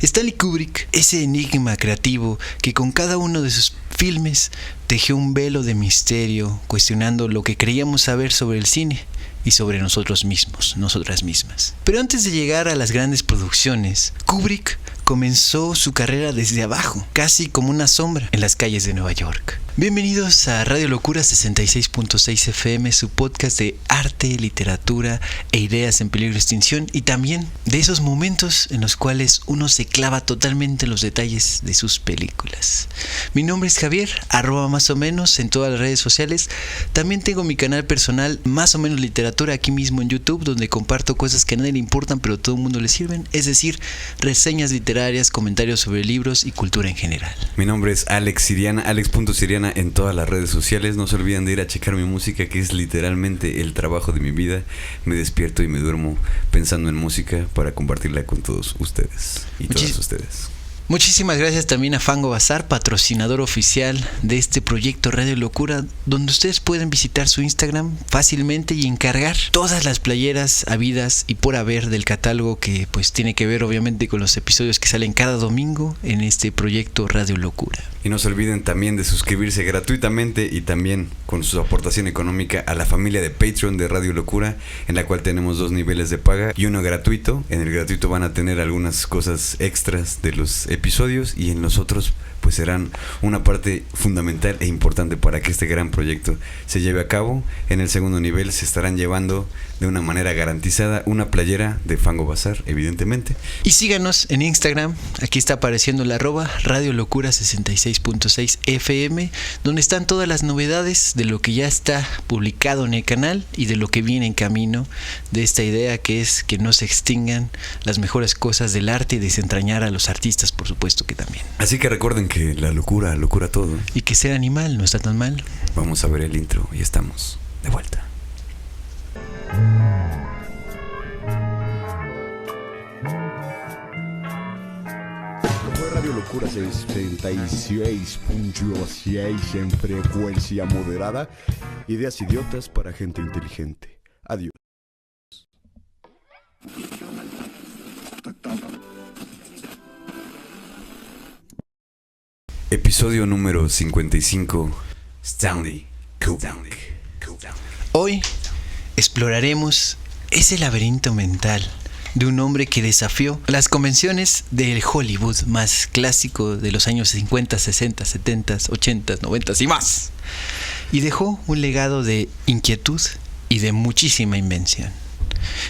Stanley Kubrick, ese enigma creativo que con cada uno de sus filmes tejió un velo de misterio, cuestionando lo que creíamos saber sobre el cine y sobre nosotros mismos, nosotras mismas. Pero antes de llegar a las grandes producciones, Kubrick comenzó su carrera desde abajo, casi como una sombra, en las calles de Nueva York. Bienvenidos a Radio Locura 66.6 FM, su podcast de arte, literatura e ideas en peligro de extinción, y también de esos momentos en los cuales uno se clava totalmente en los detalles de sus películas. Mi nombre es Javier, @más o menos en todas las redes sociales. También tengo mi canal personal, Más o menos Literatura, aquí mismo en YouTube, donde comparto cosas que a nadie le importan pero a todo el mundo le sirven, es decir, reseñas literarias, comentarios sobre libros y cultura en general. Mi nombre es Alex Siriana, alex.siriana en todas las redes sociales. No se olviden de ir a checar mi música, que es literalmente el trabajo de mi vida. Me despierto y me duermo pensando en música para compartirla con todos ustedes y todas ustedes. Muchísimas gracias también a Fango Bazar, patrocinador oficial de este proyecto Radio Locura, donde ustedes pueden visitar su Instagram fácilmente y encargar todas las playeras habidas y por haber del catálogo, que pues tiene que ver obviamente con los episodios que salen cada domingo en este proyecto Radio Locura. Y no se olviden también de suscribirse gratuitamente y también con su aportación económica a la familia de Patreon de Radio Locura, en la cual tenemos 2 niveles de paga y uno gratuito. En el gratuito van a tener algunas cosas extras de los episodios, y en los otros pues serán una parte fundamental e importante para que este gran proyecto se lleve a cabo. En el segundo nivel se estarán llevando de una manera garantizada una playera de Fango Bazar, evidentemente. Y síganos en Instagram, aquí está apareciendo la Radio Locura 66.6 FM, donde están todas las novedades de lo que ya está publicado en el canal y de lo que viene en camino, de esta idea que es que no se extingan las mejores cosas del arte y desentrañar a los artistas, por supuesto que también. Así que recuerden que la locura todo. Y que ser animal no está tan mal. Vamos a ver el intro y estamos de vuelta. Radio Locura 76.6 en frecuencia moderada. Ideas idiotas para gente inteligente. Adiós. Episodio número 55. Stanley Kubrick. Hoy exploraremos ese laberinto mental de un hombre que desafió las convenciones del Hollywood más clásico de los años 50, 60, 70, 80, 90 y más, y dejó un legado de inquietud y de muchísima invención.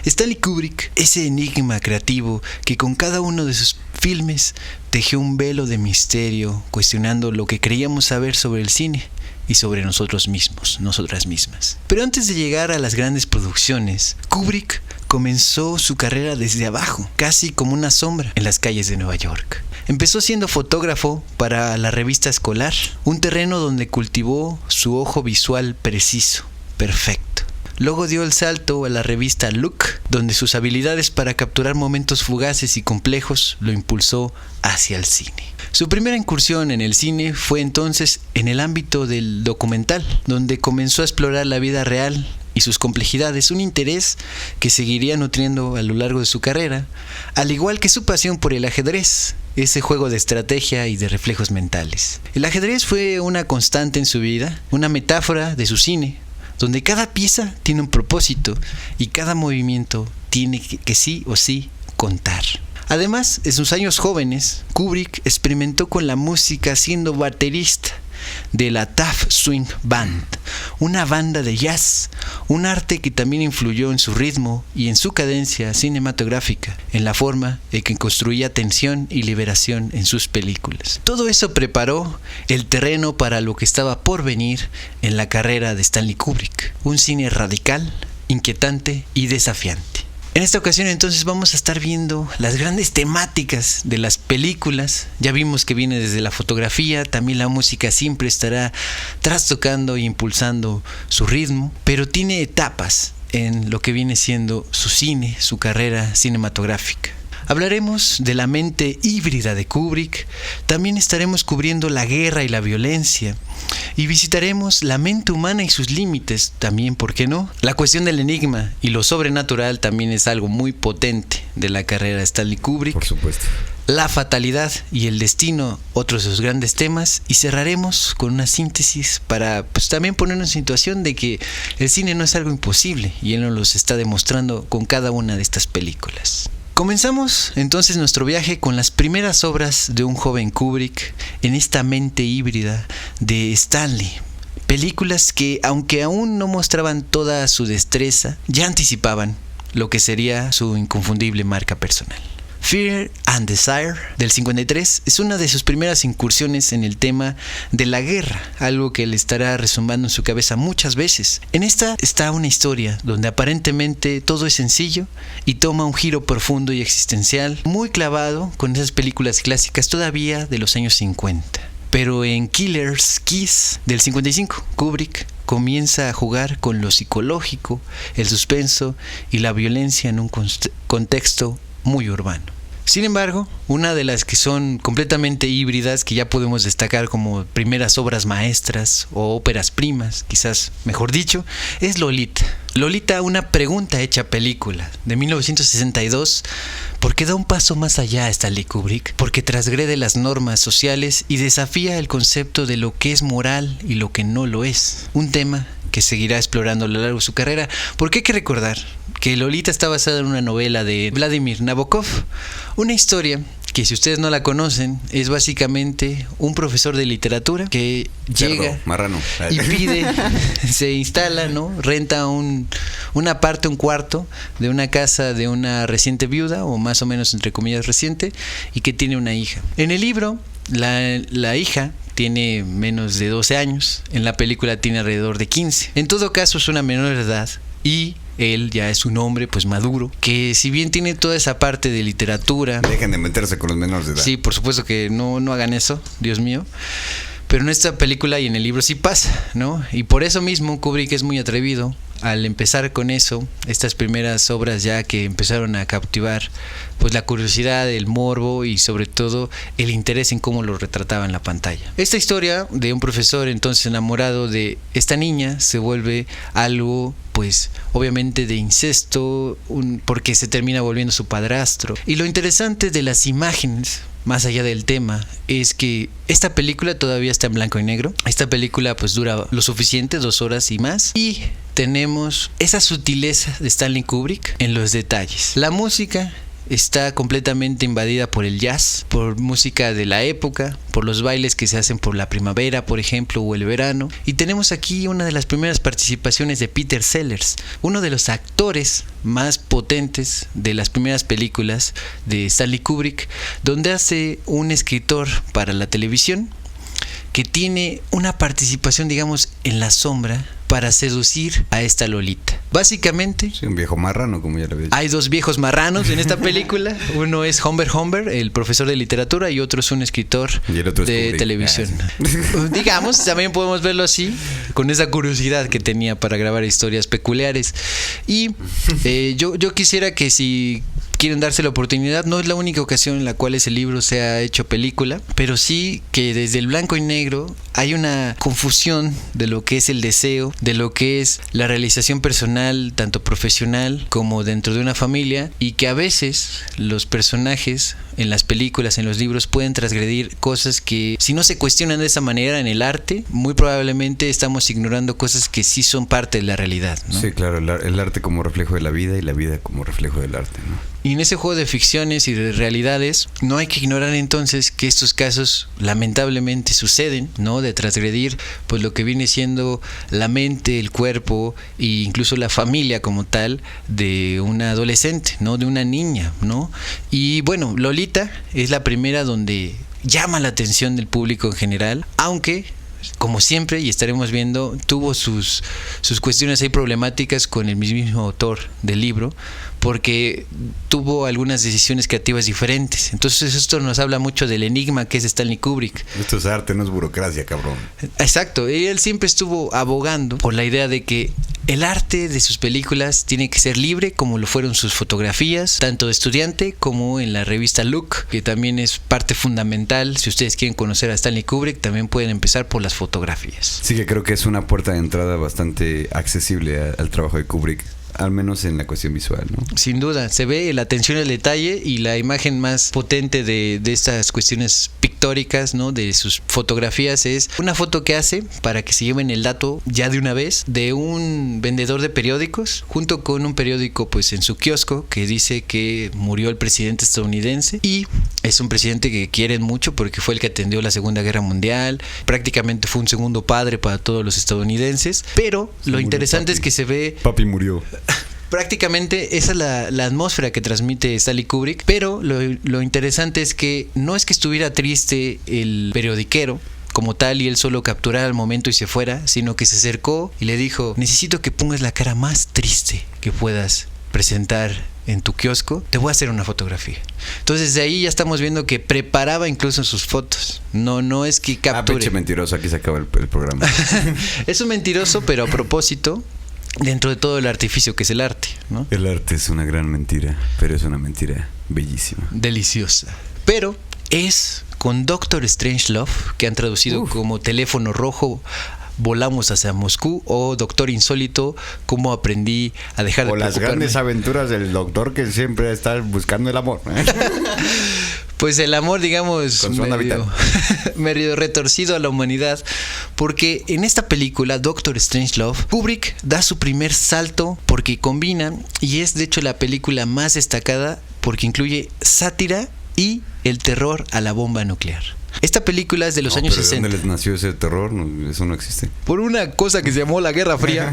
Stanley Kubrick, ese enigma creativo que con cada uno de sus filmes tejió un velo de misterio, cuestionando lo que creíamos saber sobre el cine y sobre nosotros mismos, nosotras mismas. Pero antes de llegar a las grandes producciones, Kubrick comenzó su carrera desde abajo, casi como una sombra, en las calles de Nueva York. Empezó siendo fotógrafo para la revista escolar, un terreno donde cultivó su ojo visual preciso, perfecto. Luego dio el salto a la revista Look, donde sus habilidades para capturar momentos fugaces y complejos lo impulsó hacia el cine. Su primera incursión en el cine fue entonces en el ámbito del documental, donde comenzó a explorar la vida real y sus complejidades, un interés que seguiría nutriendo a lo largo de su carrera, al igual que su pasión por el ajedrez, ese juego de estrategia y de reflejos mentales. El ajedrez fue una constante en su vida, una metáfora de su cine, donde cada pieza tiene un propósito y cada movimiento tiene que sí o sí contar. Además, en sus años jóvenes, Kubrick experimentó con la música siendo baterista de la Taft Swing Band, una banda de jazz, un arte que también influyó en su ritmo y en su cadencia cinematográfica, en la forma en que construía tensión y liberación en sus películas. Todo eso preparó el terreno para lo que estaba por venir en la carrera de Stanley Kubrick, un cine radical, inquietante y desafiante. En esta ocasión entonces vamos a estar viendo las grandes temáticas de las películas. Ya vimos que viene desde la fotografía, también la música siempre estará trastocando e impulsando su ritmo, pero tiene etapas en lo que viene siendo su cine, su carrera cinematográfica. Hablaremos de la mente híbrida de Kubrick, también estaremos cubriendo la guerra y la violencia, y visitaremos la mente humana y sus límites, también, ¿por qué no? La cuestión del enigma y lo sobrenatural también es algo muy potente de la carrera de Stanley Kubrick. Por supuesto. la fatalidad y el destino, otros de sus grandes temas, y cerraremos con una síntesis para pues también ponernos en situación de que el cine no es algo imposible y él nos los está demostrando con cada una de estas películas. Comenzamos entonces nuestro viaje con las primeras obras de un joven Kubrick en esta mente híbrida de Stanley. Películas que, aunque aún no mostraban toda su destreza, ya anticipaban lo que sería su inconfundible marca personal. Fear and Desire del 53 es una de sus primeras incursiones en el tema de la guerra, algo que le estará resumbando en su cabeza muchas veces. En esta está una historia donde aparentemente todo es sencillo y toma un giro profundo y existencial, muy clavado con esas películas clásicas todavía de los años 50. Pero en Killer's Kiss del 55, Kubrick comienza a jugar con lo psicológico, el suspenso y la violencia en un contexto muy urbano. Sin embargo, una de las que son completamente híbridas, que ya podemos destacar como primeras obras maestras o óperas primas, quizás mejor dicho, es Lolita. Lolita, una pregunta hecha película, de 1962, porque da un paso más allá a Stanley Kubrick, porque transgrede las normas sociales y desafía el concepto de lo que es moral y lo que no lo es. Un tema que seguirá explorando a lo largo de su carrera, porque hay que recordar que Lolita está basada en una novela de Vladimir Nabokov, una historia que, si ustedes no la conocen, es básicamente un profesor de literatura que llega y pide, se instala, ¿no? Renta un cuarto de una casa de una reciente viuda, o más o menos entre comillas reciente, y que tiene una hija. En el libro, la hija tiene menos de 12 años, en la película tiene alrededor de 15. En todo caso es una menor de edad y él ya es un hombre pues maduro, que si bien tiene toda esa parte de literatura... Dejen de meterse con los menores de edad. Sí, por supuesto que no hagan eso, Dios mío. Pero en esta película y en el libro sí pasa, ¿no? Y por eso mismo Kubrick es muy atrevido al empezar con eso, estas primeras obras ya que empezaron a cautivar pues la curiosidad, el morbo y sobre todo el interés en cómo lo retrataba en la pantalla. Esta historia de un profesor entonces enamorado de esta niña se vuelve algo pues obviamente de incesto, porque se termina volviendo su padrastro. Y lo interesante de las imágenes, más allá del tema, es que esta película todavía está en blanco y negro. Esta película pues dura lo suficiente, 2 horas y más, y tenemos esa sutileza de Stanley Kubrick en los detalles. La música está completamente invadida por el jazz, por música de la época, por los bailes que se hacen por la primavera, por ejemplo, o el verano. Y tenemos aquí una de las primeras participaciones de Peter Sellers, uno de los actores más potentes de las primeras películas de Stanley Kubrick, donde hace un escritor para la televisión que tiene una participación, digamos, en la sombra para seducir a esta Lolita. Básicamente, sí, un viejo marrano, como ya lo había dicho. Hay 2 viejos marranos en esta película. Uno es Humber, el profesor de literatura, y otro es un escritor de televisión. Digamos, también podemos verlo así, con esa curiosidad que tenía para grabar historias peculiares. Y yo quisiera que, si quieren darse la oportunidad, no es la única ocasión en la cual ese libro se ha hecho película, pero sí que desde el blanco y negro hay una confusión de lo que es el deseo, de lo que es la realización personal, tanto profesional como dentro de una familia, y que a veces los personajes en las películas, en los libros, pueden transgredir cosas que, si no se cuestionan de esa manera en el arte, muy probablemente estamos ignorando cosas que sí son parte de la realidad, ¿no? Sí, claro, el arte como reflejo de la vida y la vida como reflejo del arte, ¿no? Y en ese juego de ficciones y de realidades, no hay que ignorar entonces que estos casos lamentablemente suceden, ¿no? De transgredir pues lo que viene siendo la mente, el cuerpo e incluso la familia como tal de una adolescente, ¿no? De una niña, ¿no? Y bueno, Lolita es la primera donde llama la atención del público en general, aunque, como siempre, y estaremos viendo, tuvo sus cuestiones ahí problemáticas con el mismo autor del libro, porque tuvo algunas decisiones creativas diferentes. Entonces esto nos habla mucho del enigma que es Stanley Kubrick. Esto es arte, no es burocracia, cabrón. Exacto, y él siempre estuvo abogando por la idea de que el arte de sus películas tiene que ser libre, como lo fueron sus fotografías, tanto de estudiante como en la revista Look, que también es parte fundamental. Si ustedes quieren conocer a Stanley Kubrick, también pueden empezar por las fotografías. Sí, que creo que es una puerta de entrada bastante accesible al trabajo de Kubrick. al menos en la cuestión visual, ¿no? Sin duda, se ve la atención al detalle y la imagen más potente de estas cuestiones pictóricas, ¿no? De sus fotografías es una foto que hace para que se lleven el dato ya de una vez de un vendedor de periódicos junto con un periódico pues en su kiosco que dice que murió el presidente estadounidense y es un presidente que quieren mucho porque fue el que atendió la Segunda Guerra Mundial, prácticamente fue un segundo padre para todos los estadounidenses, pero lo interesante es que se ve... Papi murió. Prácticamente esa es la atmósfera que transmite Stanley Kubrick, pero lo interesante es que no es que estuviera triste el periodiquero como tal y él solo capturara el momento y se fuera, sino que se acercó y le dijo: necesito que pongas la cara más triste que puedas presentar en tu kiosco, te voy a hacer una fotografía. Entonces de ahí ya estamos viendo que preparaba incluso sus fotos. No es que capture. Pinche mentiroso, aquí se acaba el programa. Es un mentiroso, pero a propósito, dentro de todo el artificio que es el arte, ¿no? El arte es una gran mentira, pero es una mentira bellísima. Deliciosa. Pero es con Doctor Strangelove, que han traducido como Teléfono Rojo, volamos hacia Moscú, o Doctor Insólito, cómo aprendí a dejar de preocuparme. O las grandes aventuras del doctor que siempre está buscando el amor. Pues el amor, digamos, medio retorcido a la humanidad, porque en esta película, Doctor Strangelove, Kubrick da su primer salto porque combina, y es de hecho la película más destacada porque incluye sátira y el terror a la bomba nuclear. Esta película es de los años 60. ¿De dónde les nació ese terror? No, eso no existe. Por una cosa que se llamó la Guerra Fría,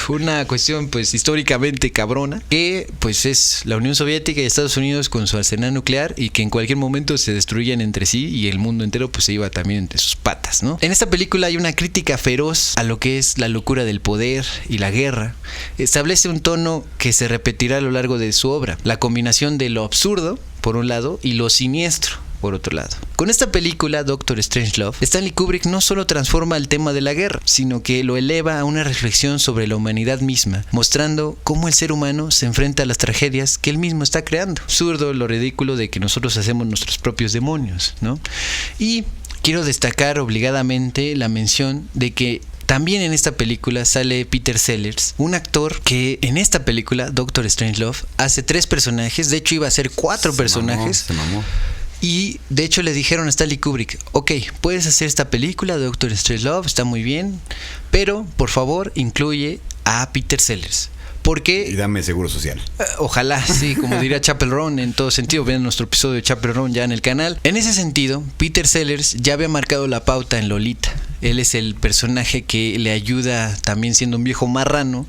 una cuestión pues históricamente cabrona, que pues es la Unión Soviética y Estados Unidos con su arsenal nuclear y que en cualquier momento se destruían entre sí y el mundo entero pues se iba también entre sus patas, ¿no? En esta película hay una crítica feroz a lo que es la locura del poder y la guerra. Establece un tono que se repetirá a lo largo de su obra, la combinación de lo absurdo por un lado y lo siniestro por otro lado. Con esta película, Doctor Strangelove, Stanley Kubrick no solo transforma el tema de la guerra, sino que lo eleva a una reflexión sobre la humanidad misma, mostrando cómo el ser humano se enfrenta a las tragedias que él mismo está creando. Absurdo lo ridículo de que nosotros hacemos nuestros propios demonios, ¿no? Y quiero destacar obligadamente la mención de que también en esta película sale Peter Sellers, un actor que en esta película, Doctor Strangelove, hace 3 personajes, de hecho iba a ser 4 personajes. Se mamó. Y de hecho le dijeron a Stanley Kubrick: ok, puedes hacer esta película de Doctor Strangelove, está muy bien, pero por favor incluye a Peter Sellers. Porque, y dame seguro social. Ojalá, sí, como diría Chappell Roan en todo sentido. Vean nuestro episodio de Chappell Roan ya en el canal. En ese sentido, Peter Sellers ya había marcado la pauta en Lolita. Él es el personaje que le ayuda, también siendo un viejo marrano,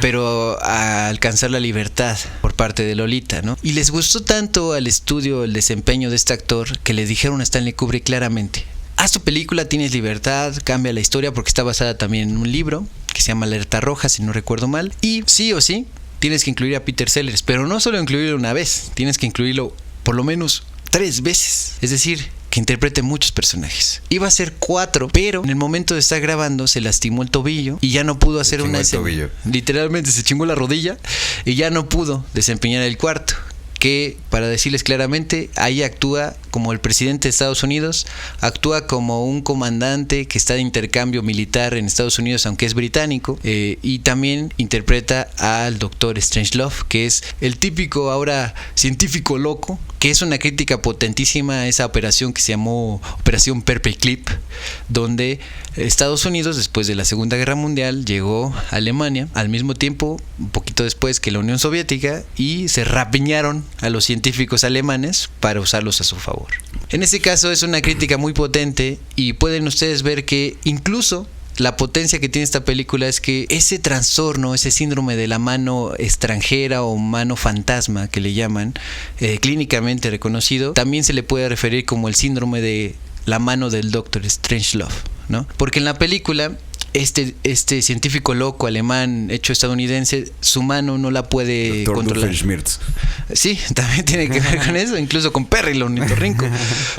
pero a alcanzar la libertad por parte de Lolita, ¿no? Y les gustó tanto al estudio el desempeño de este actor que le dijeron a Stanley Kubrick claramente: haz tu película, tienes libertad, cambia la historia porque está basada también en un libro que se llama Alerta Roja, si no recuerdo mal. Y sí o sí, tienes que incluir a Peter Sellers, pero no solo incluirlo una vez, tienes que incluirlo por lo menos 3 veces. Es decir, que interprete muchos personajes. Iba a ser 4, pero en el momento de estar grabando se lastimó el tobillo y ya no pudo hacer una escena. Literalmente se chingó la rodilla y ya no pudo desempeñar el cuarto. Que, para decirles claramente, ahí actúa como el presidente de Estados Unidos, actúa como un comandante que está de intercambio militar en Estados Unidos, aunque es británico, y también interpreta al Doctor Strangelove, que es el típico ahora científico loco, que es una crítica potentísima a esa operación que se llamó Operación Paperclip, donde Estados Unidos, después de la Segunda Guerra Mundial, llegó a Alemania al mismo tiempo, un poquito después que la Unión Soviética, y se rapiñaron a los científicos alemanes para usarlos a su favor. En este caso es una crítica muy potente y pueden ustedes ver que incluso la potencia que tiene esta película es que ese trastorno, ese síndrome de la mano extranjera o mano fantasma que le llaman, clínicamente reconocido, también se le puede referir como el síndrome de la mano del Doctor Strangelove, ¿no? Porque en la película este científico loco alemán hecho estadounidense, su mano no la puede controlar. Sí, también tiene que ver con eso, incluso con Perry el ornitorrinco,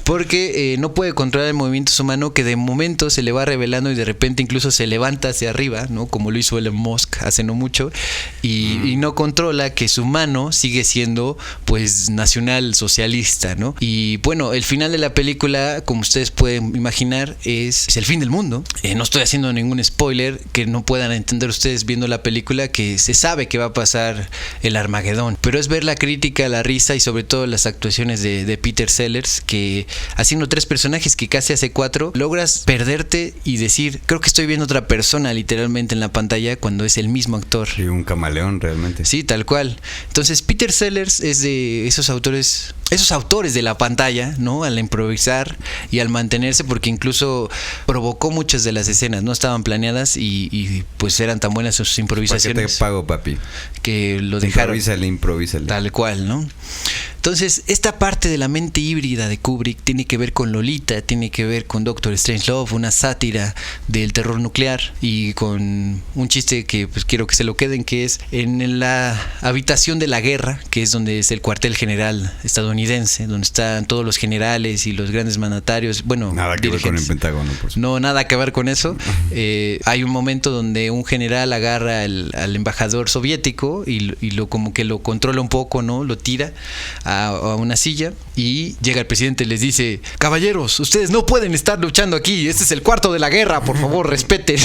porque no puede controlar el movimiento de su mano, que de momento se le va revelando y de repente incluso se levanta hacia arriba, ¿no? Como lo hizo Elon Musk hace no mucho, y no controla que su mano sigue siendo pues nacional socialista, ¿no? Y bueno, el final de la película, como ustedes pueden imaginar, es el fin del mundo. No estoy haciendo ningún un spoiler que no puedan entender ustedes viendo la película, que se sabe que va a pasar el Armagedón, pero es ver la crítica, la risa y sobre todo las actuaciones de Peter Sellers, que haciendo 3 personajes que casi hace 4, logras perderte y decir, creo que estoy viendo otra persona literalmente en la pantalla cuando es el mismo actor. Sí, un camaleón realmente. Sí, tal cual. Entonces Peter Sellers es de esos autores de la pantalla, ¿no? Al improvisar y al mantenerse, porque incluso provocó muchas de las escenas, no estaban planeadas y pues eran tan buenas sus improvisaciones. ¿Para qué te pago, papi? Que lo dejaron. Improvísale. Tal cual, ¿no? Entonces, esta parte de la mente híbrida de Kubrick tiene que ver con Lolita, tiene que ver con Doctor Strangelove, una sátira del terror nuclear, y con un chiste que pues quiero que se lo queden, que es en la habitación de la guerra, que es donde es el cuartel general estadounidense, donde están todos los generales y los grandes mandatarios. Bueno, nada que ver con el Pentágono, por supuesto. No, nada que ver con eso. Hay un momento donde un general agarra al embajador soviético y lo como que lo controla un poco, ¿no? Lo tira a una silla y llega el presidente y les dice: caballeros, ustedes no pueden estar luchando aquí, este es el cuarto de la guerra, por favor, respeten.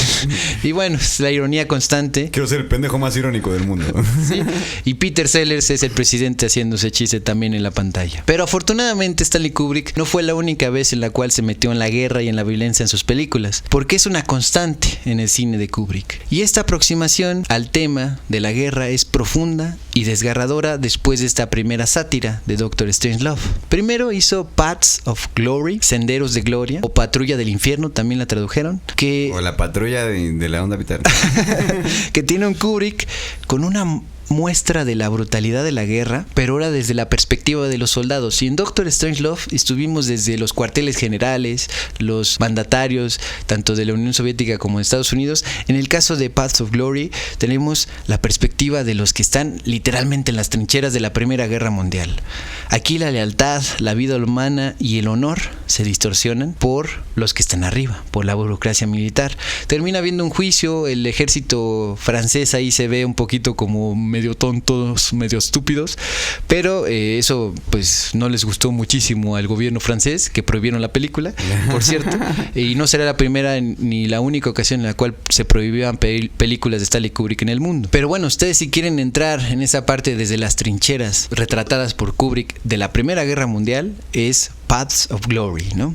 Y bueno, es la ironía constante. Quiero ser el pendejo más irónico del mundo. Sí. Y Peter Sellers es el presidente haciéndose chiste también en la pantalla. Pero afortunadamente Stanley Kubrick no fue la única vez en la cual se metió en la guerra y en la violencia en sus películas, porque es una constante en el cine de Kubrick. Y esta aproximación al tema de la guerra es profunda y desgarradora después de esta primera sátira de Doctor Strangelove. Primero hizo Paths of Glory, Senderos de Gloria, o Patrulla del Infierno, también la tradujeron, o la patrulla de la onda vital. Que tiene un Kubrick con una muestra de la brutalidad de la guerra, pero ahora desde la perspectiva de los soldados. Y en Doctor Strangelove estuvimos desde los cuarteles generales, los mandatarios, tanto de la Unión Soviética como de Estados Unidos. En el caso de Paths of Glory, tenemos la perspectiva de los que están literalmente en las trincheras de la Primera Guerra Mundial. Aquí la lealtad, la vida humana y el honor se distorsionan por los que están arriba, por la burocracia militar. Termina habiendo un juicio, el ejército francés ahí se ve un poquito como medio tontos, medio estúpidos, pero eso pues no les gustó muchísimo al gobierno francés, que prohibieron la película, por cierto, y no será la primera ni la única ocasión en la cual se prohibían películas de Stanley Kubrick en el mundo. Pero bueno, ustedes si quieren entrar en esa parte desde las trincheras retratadas por Kubrick de la Primera Guerra Mundial, es Paths of Glory, ¿no?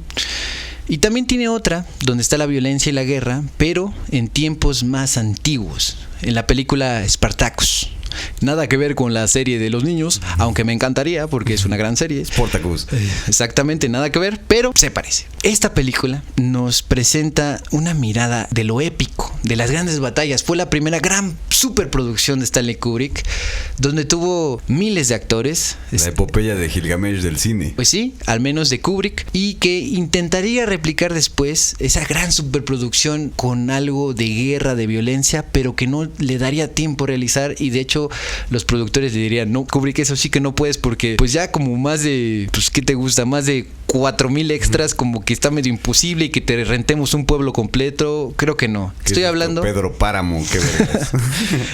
Y también tiene otra donde está la violencia y la guerra, pero en tiempos más antiguos, en la película Spartacus. Nada que ver con la serie de los niños, aunque me encantaría porque es una gran serie. Spartacus. Exactamente, nada que ver, pero se parece. Esta película nos presenta una mirada de lo épico, de las grandes batallas. Fue la primera gran superproducción de Stanley Kubrick, donde tuvo miles de actores. La epopeya de Gilgamesh del cine. Pues sí, al menos de Kubrick, y que intentaría replicar después esa gran superproducción con algo de guerra, de violencia, pero que no le daría tiempo a realizar. Y de hecho los productores le dirían: no, Kubrick, eso sí que no puedes, porque pues ya como más de, pues ¿qué te gusta? Más de 4,000 extras, como que está medio imposible, y que te rentemos un pueblo completo, creo que no. Estoy hablando Pedro Páramo, qué vergas.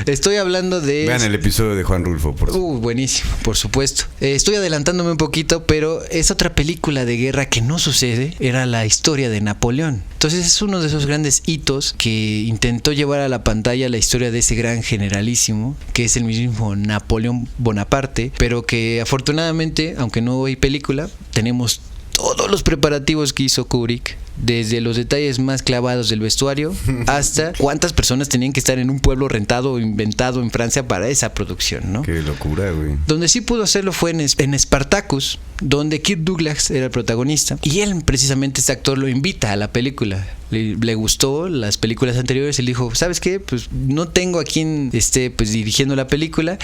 Estoy hablando de... Vean el episodio de Juan Rulfo, por supuesto. Buenísimo, por supuesto. Estoy adelantándome un poquito, pero es otra película de guerra que no sucede. Era la historia de Napoleón. Entonces es uno de esos grandes hitos que intentó llevar a la pantalla la historia de ese gran generalísimo, que es el mismo Napoleón Bonaparte, pero que afortunadamente, aunque no hay película, tenemos todos los preparativos que hizo Kubrick, desde los detalles más clavados del vestuario hasta cuántas personas tenían que estar en un pueblo rentado o inventado en Francia para esa producción, ¿no? Qué locura, güey. Donde sí pudo hacerlo fue en Spartacus, donde Kirk Douglas era el protagonista, y él, precisamente este actor, lo invita a la película. Le gustó las películas anteriores y le dijo: ¿sabes qué? Pues no tengo a quien esté pues dirigiendo la película,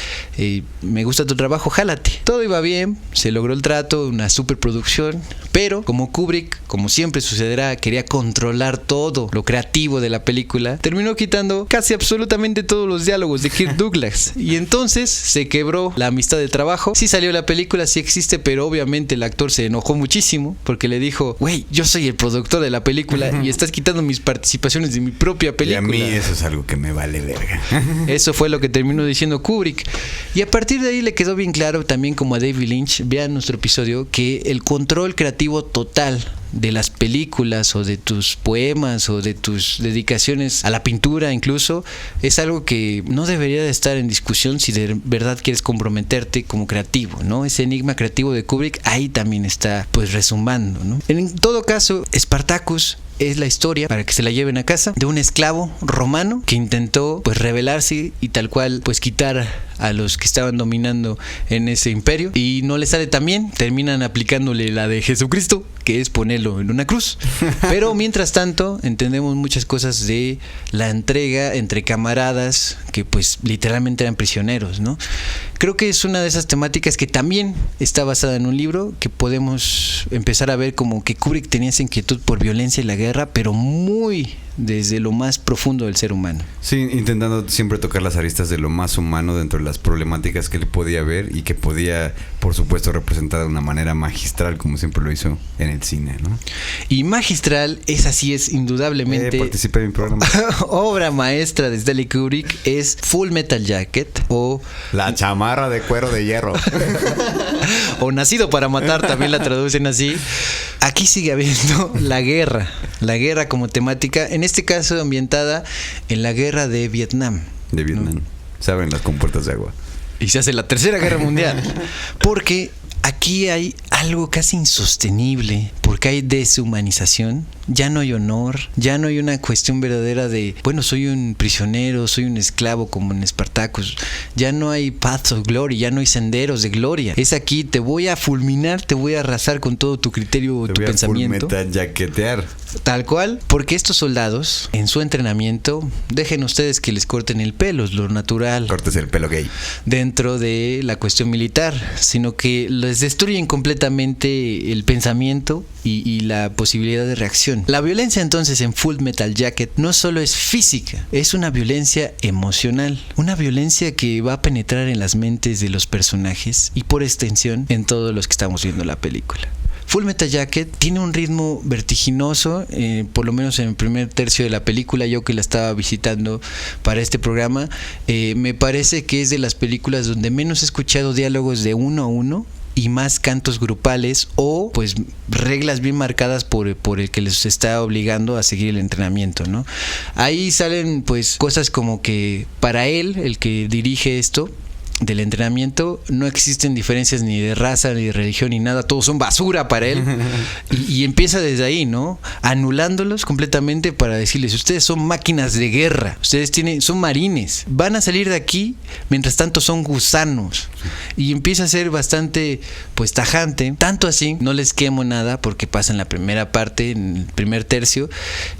me gusta tu trabajo, jálate. Todo iba bien, se logró el trato, una superproducción, pero como Kubrick, como siempre sucederá, quería controlar todo lo creativo de la película, terminó quitando casi absolutamente todos los diálogos de Kirk Douglas, y entonces se quebró la amistad de trabajo. Sí salió la película, sí existe, pero obviamente el actor se enojó muchísimo porque le dijo: güey, yo soy el productor de la película y estás quitando mis participaciones de mi propia película. Y a mí eso es algo que me vale verga. Eso fue lo que terminó diciendo Kubrick. Y a partir de ahí le quedó bien claro también, como a David Lynch, vean nuestro episodio, que el control creativo creativo total de las películas o de tus poemas o de tus dedicaciones a la pintura incluso, es algo que no debería de estar en discusión si de verdad quieres comprometerte como creativo, ¿no? Ese enigma creativo de Kubrick ahí también está pues resumbando, ¿no? En todo caso, Spartacus es la historia, para que se la lleven a casa, de un esclavo romano que intentó pues rebelarse y tal cual pues quitar a los que estaban dominando en ese imperio, y no le sale tan bien, terminan aplicándole la de Jesucristo, que es ponerlo en una cruz. Pero mientras tanto entendemos muchas cosas de la entrega entre camaradas que pues literalmente eran prisioneros, ¿no? Creo que es una de esas temáticas que también está basada en un libro que podemos empezar a ver como que Kubrick tenía esa inquietud por violencia y la guerra, pero muy desde lo más profundo del ser humano. Sí, intentando siempre tocar las aristas de lo más humano dentro de las problemáticas que él podía ver y que podía, por supuesto, representar de una manera magistral, como siempre lo hizo en el cine, ¿no? Y magistral, esa sí es indudablemente participé en mi programa. obra maestra de Stanley Kubrick, es Full Metal Jacket o La chamarra de cuero de hierro. o Nacido para matar, también la traducen así. Aquí sigue habiendo la guerra como temática, en este caso ambientada en la guerra de Vietnam. De Vietnam. Se abren las compuertas de agua. Y se hace la Tercera Guerra Mundial. Porque aquí hay algo casi insostenible, porque hay deshumanización, ya no hay honor, ya no hay una cuestión verdadera de, bueno, soy un prisionero, soy un esclavo como en Spartacus, ya no hay paths of glory, ya no hay senderos de gloria. Es aquí, te voy a fulminar, te voy a arrasar con todo tu criterio, tu pensamiento. Te voy a jaquetear. Tal cual, porque estos soldados, en su entrenamiento, dejen ustedes que les corten el pelo, es lo natural. Cortes el pelo gay. Dentro de la cuestión militar, sino que les destruyen completamente el pensamiento y la posibilidad de reacción. La violencia entonces en Full Metal Jacket no solo es física, es una violencia emocional, una violencia que va a penetrar en las mentes de los personajes y por extensión en todos los que estamos viendo la película. Full Metal Jacket tiene un ritmo vertiginoso, por lo menos en el primer tercio de la película. Yo que la estaba visitando para este programa, me parece que es de las películas donde menos he escuchado diálogos de uno a uno y más cantos grupales o pues reglas bien marcadas por el que les está obligando a seguir el entrenamiento, ¿no? Ahí salen pues cosas como que para él, el que dirige esto del entrenamiento, no existen diferencias ni de raza, ni de religión, ni nada, todos son basura para él. Y empieza desde ahí, ¿no? Anulándolos completamente para decirles, ustedes son máquinas de guerra, ustedes son marines, van a salir de aquí, mientras tanto son gusanos. Y empieza a ser bastante, pues, tajante, tanto así, no les quemo nada, porque pasa en la primera parte, en el primer tercio,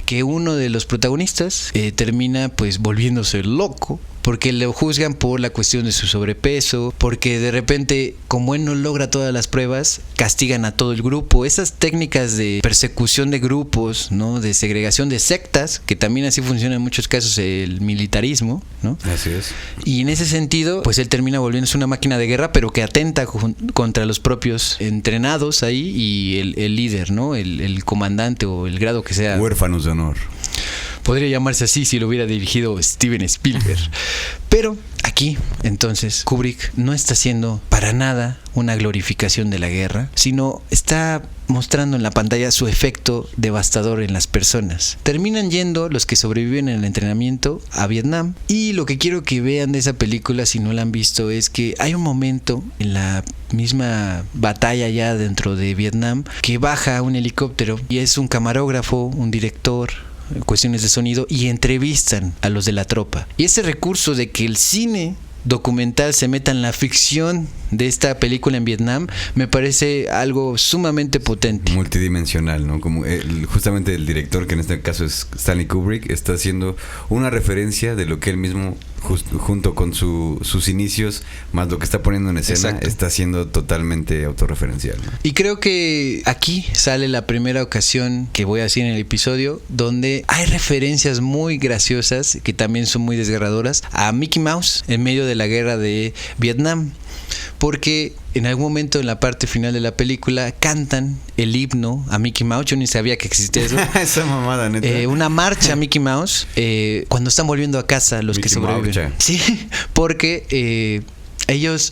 que uno de los protagonistas termina, pues, volviéndose loco, porque lo juzgan por la cuestión de su sobrepeso, porque de repente, como él no logra todas las pruebas, castigan a todo el grupo. Esas técnicas de persecución de grupos, ¿no? De segregación de sectas, que también así funciona en muchos casos el militarismo, ¿no? Así es. Y en ese sentido, pues él termina volviéndose una máquina de guerra, pero que atenta contra los propios entrenados ahí y el líder, ¿no? El comandante o el grado que sea. Huérfanos de honor. Podría llamarse así si lo hubiera dirigido Steven Spielberg. Pero aquí, entonces, Kubrick no está haciendo para nada una glorificación de la guerra, sino está mostrando en la pantalla su efecto devastador en las personas. Terminan yendo los que sobreviven en el entrenamiento a Vietnam, y lo que quiero que vean de esa película, si no la han visto, es que hay un momento en la misma batalla ya dentro de Vietnam que baja un helicóptero y es un camarógrafo, un director, cuestiones de sonido, y entrevistan a los de la tropa. Y ese recurso de que el cine documental se meta en la ficción de esta película en Vietnam me parece algo sumamente potente, multidimensional, ¿no? Como justamente el director, que en este caso es Stanley Kubrick, está haciendo una referencia de lo que él mismo junto con sus inicios más lo que está poniendo en escena. Exacto. Está siendo totalmente autorreferencial, ¿no? Y creo que aquí sale la primera ocasión que voy a decir en el episodio donde hay referencias muy graciosas que también son muy desgarradoras a Mickey Mouse en medio de la guerra de Vietnam, porque en algún momento en la parte final de la película cantan el himno a Mickey Mouse. Yo ni sabía que existía eso. Esa mamada, neta. Una marcha a Mickey Mouse cuando están volviendo a casa los Mickey que sobreviven. Sí, porque ellos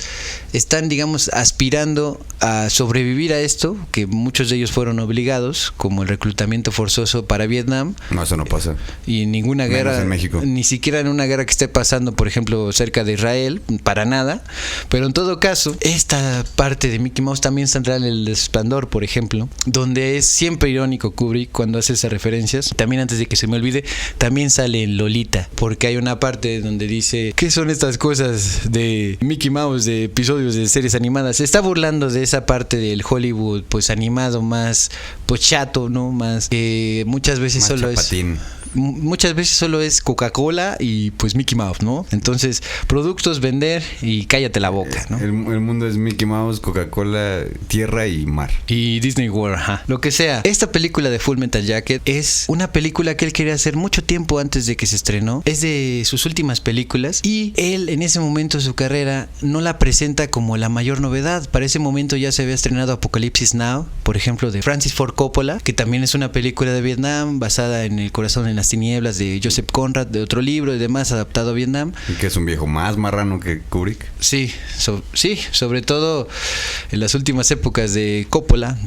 están, digamos, aspirando a sobrevivir a esto, que muchos de ellos fueron obligados, como el reclutamiento forzoso para Vietnam. No, eso no pasa. Y en ninguna Menos guerra, en México. ni siquiera en una guerra que esté pasando, por ejemplo, cerca de Israel, para nada. Pero en todo caso, esta parte de Mickey Mouse también saldrá en El Resplandor, por ejemplo, donde es siempre irónico Kubrick cuando hace esas referencias. También, antes de que se me olvide, también sale en Lolita, porque hay una parte donde dice: ¿qué son estas cosas de Mickey Mouse, de episodios de series animadas? Se está burlando de esa parte del Hollywood pues animado más pues chato, ¿no? Más que muchas veces Más solo chapatín. muchas veces solo es Coca-Cola y pues Mickey Mouse, ¿no? Entonces, productos, vender y cállate la boca, ¿no? El mundo es Mickey Mouse, Coca-Cola, tierra y mar. Y Disney World, ajá. Lo que sea. Esta película de Full Metal Jacket es una película que él quería hacer mucho tiempo antes de que se estrenó. Es de sus últimas películas y él en ese momento de su carrera no la presenta como la mayor novedad. Para ese momento ya se había estrenado Apocalipsis Now, por ejemplo, de Francis Ford Coppola, que también es una película de Vietnam basada en El corazón en las tinieblas de Joseph Conrad, de otro libro y demás, adaptado a Vietnam. Y que es un viejo más marrano que Kubrick. Sí, sobre todo en las últimas épocas de Coppola.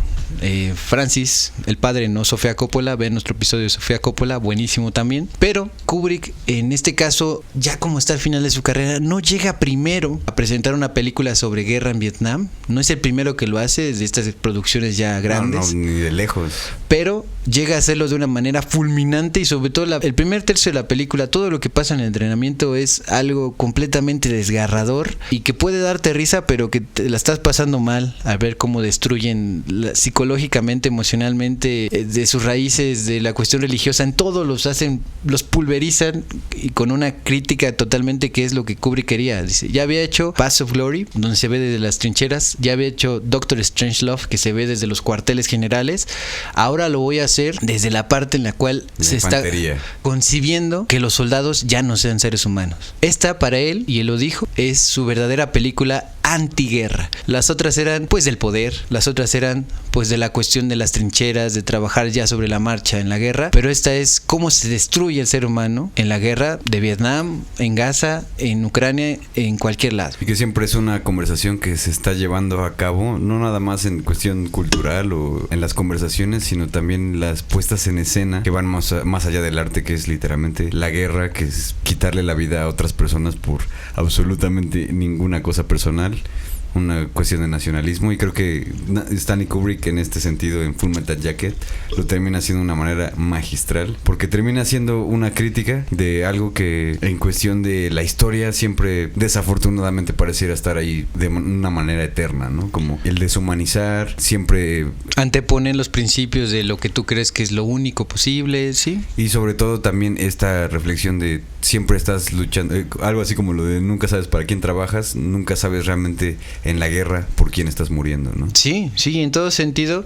Francis, el padre, no Sofía Coppola. Vean nuestro episodio de Sofía Coppola, buenísimo también. Pero Kubrick, en este caso, ya como está al final de su carrera, no llega primero a presentar una película sobre guerra en Vietnam. No es el primero que lo hace desde estas producciones ya grandes. No, ni de lejos. Pero llega a hacerlo de una manera fulminante y sobre todo el primer tercio de la película, todo lo que pasa en el entrenamiento es algo completamente desgarrador y que puede darte risa, pero que te la estás pasando mal al ver cómo destruyen psicológicamente, emocionalmente, de sus raíces, de la cuestión religiosa, en todo los pulverizan, y con una crítica totalmente que es lo que Kubrick quería. Dice, ya había hecho Paths of Glory, donde se ve desde las trincheras, ya había hecho Doctor Strangelove, que se ve desde los cuarteles generales, ahora lo voy a hacer desde la parte en la cual se está concibiendo que los soldados ya no sean seres humanos. Esta, para él, y él lo dijo, es su verdadera película antiguerra. Las otras eran pues del poder, las otras eran pues de la cuestión de las trincheras, de trabajar ya sobre la marcha en la guerra, pero esta es cómo se destruye el ser humano en la guerra de Vietnam, en Gaza, en Ucrania, en cualquier lado. Y que siempre es una conversación que se está llevando a cabo, no nada más en cuestión cultural o en las conversaciones, sino también las puestas en escena que van más allá del arte, que es literalmente la guerra, que es quitarle la vida a otras personas por absolutamente ninguna cosa personal. Una cuestión de nacionalismo, y creo que Stanley Kubrick en este sentido en Full Metal Jacket lo termina haciendo de una manera magistral, porque termina siendo una crítica de algo que en cuestión de la historia siempre desafortunadamente pareciera estar ahí de una manera eterna, ¿no? Como el deshumanizar, siempre anteponen los principios de lo que tú crees que es lo único posible, ¿sí? Y sobre todo también esta reflexión de siempre estás luchando, algo así como lo de nunca sabes para quién trabajas, nunca sabes realmente en la guerra por quién estás muriendo, ¿no? Sí, en todo sentido,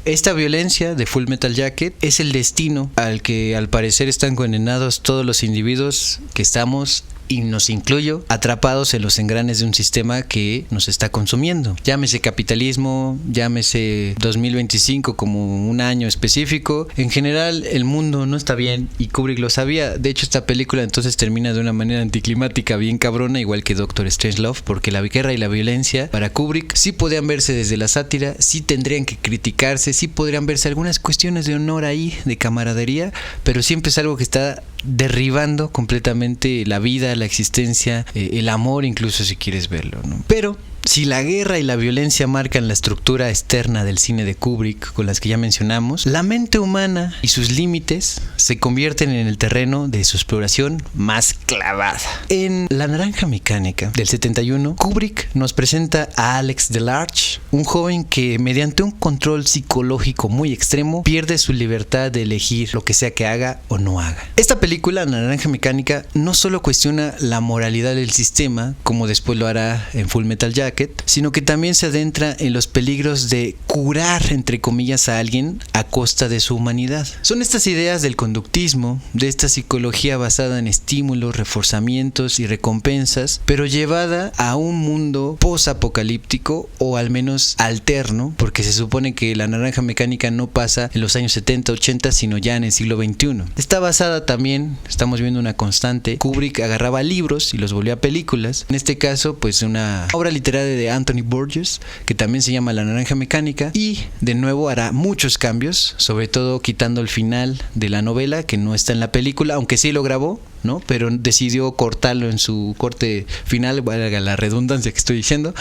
esta violencia de Full Metal Jacket es el destino al que al parecer están condenados todos los individuos que estamos, y nos incluyo, atrapados en los engranes de un sistema que nos está consumiendo. Llámese capitalismo, llámese 2025 como un año específico. En general, el mundo no está bien y Kubrick lo sabía. De hecho, esta película entonces termina de una manera anticlimática bien cabrona, igual que Doctor Strangelove, porque la guerra y la violencia para Kubrick sí podían verse desde la sátira, sí tendrían que criticarse, sí podrían verse algunas cuestiones de honor ahí, de camaradería, pero siempre es algo que está derribando completamente la vida, la existencia, el amor, incluso si quieres verlo, ¿no? Pero si la guerra y la violencia marcan la estructura externa del cine de Kubrick, con las que ya mencionamos, la mente humana y sus límites se convierten en el terreno de su exploración más clavada. En La Naranja Mecánica del 71, Kubrick nos presenta a Alex Delarge, un joven que mediante un control psicológico muy extremo pierde su libertad de elegir lo que sea que haga o no haga. Esta película, La Naranja Mecánica, no solo cuestiona la moralidad del sistema, como después lo hará en Full Metal Jacket, Hackett, sino que también se adentra en los peligros de curar, entre comillas, a alguien a costa de su humanidad. Son estas ideas del conductismo, de esta psicología basada en estímulos, reforzamientos y recompensas, pero llevada a un mundo posapocalíptico o al menos alterno, porque se supone que La Naranja Mecánica no pasa en los años 70, 80, sino ya en el siglo XXI. Está basada también, estamos viendo una constante, Kubrick agarraba libros y los volvía a películas. En este caso, pues una obra literaria de Anthony Burgess, que también se llama La Naranja Mecánica, y de nuevo hará muchos cambios, sobre todo quitando el final de la novela, que no está en la película, aunque sí lo grabó, ¿no? Pero decidió cortarlo en su corte final, valga la redundancia que estoy diciendo.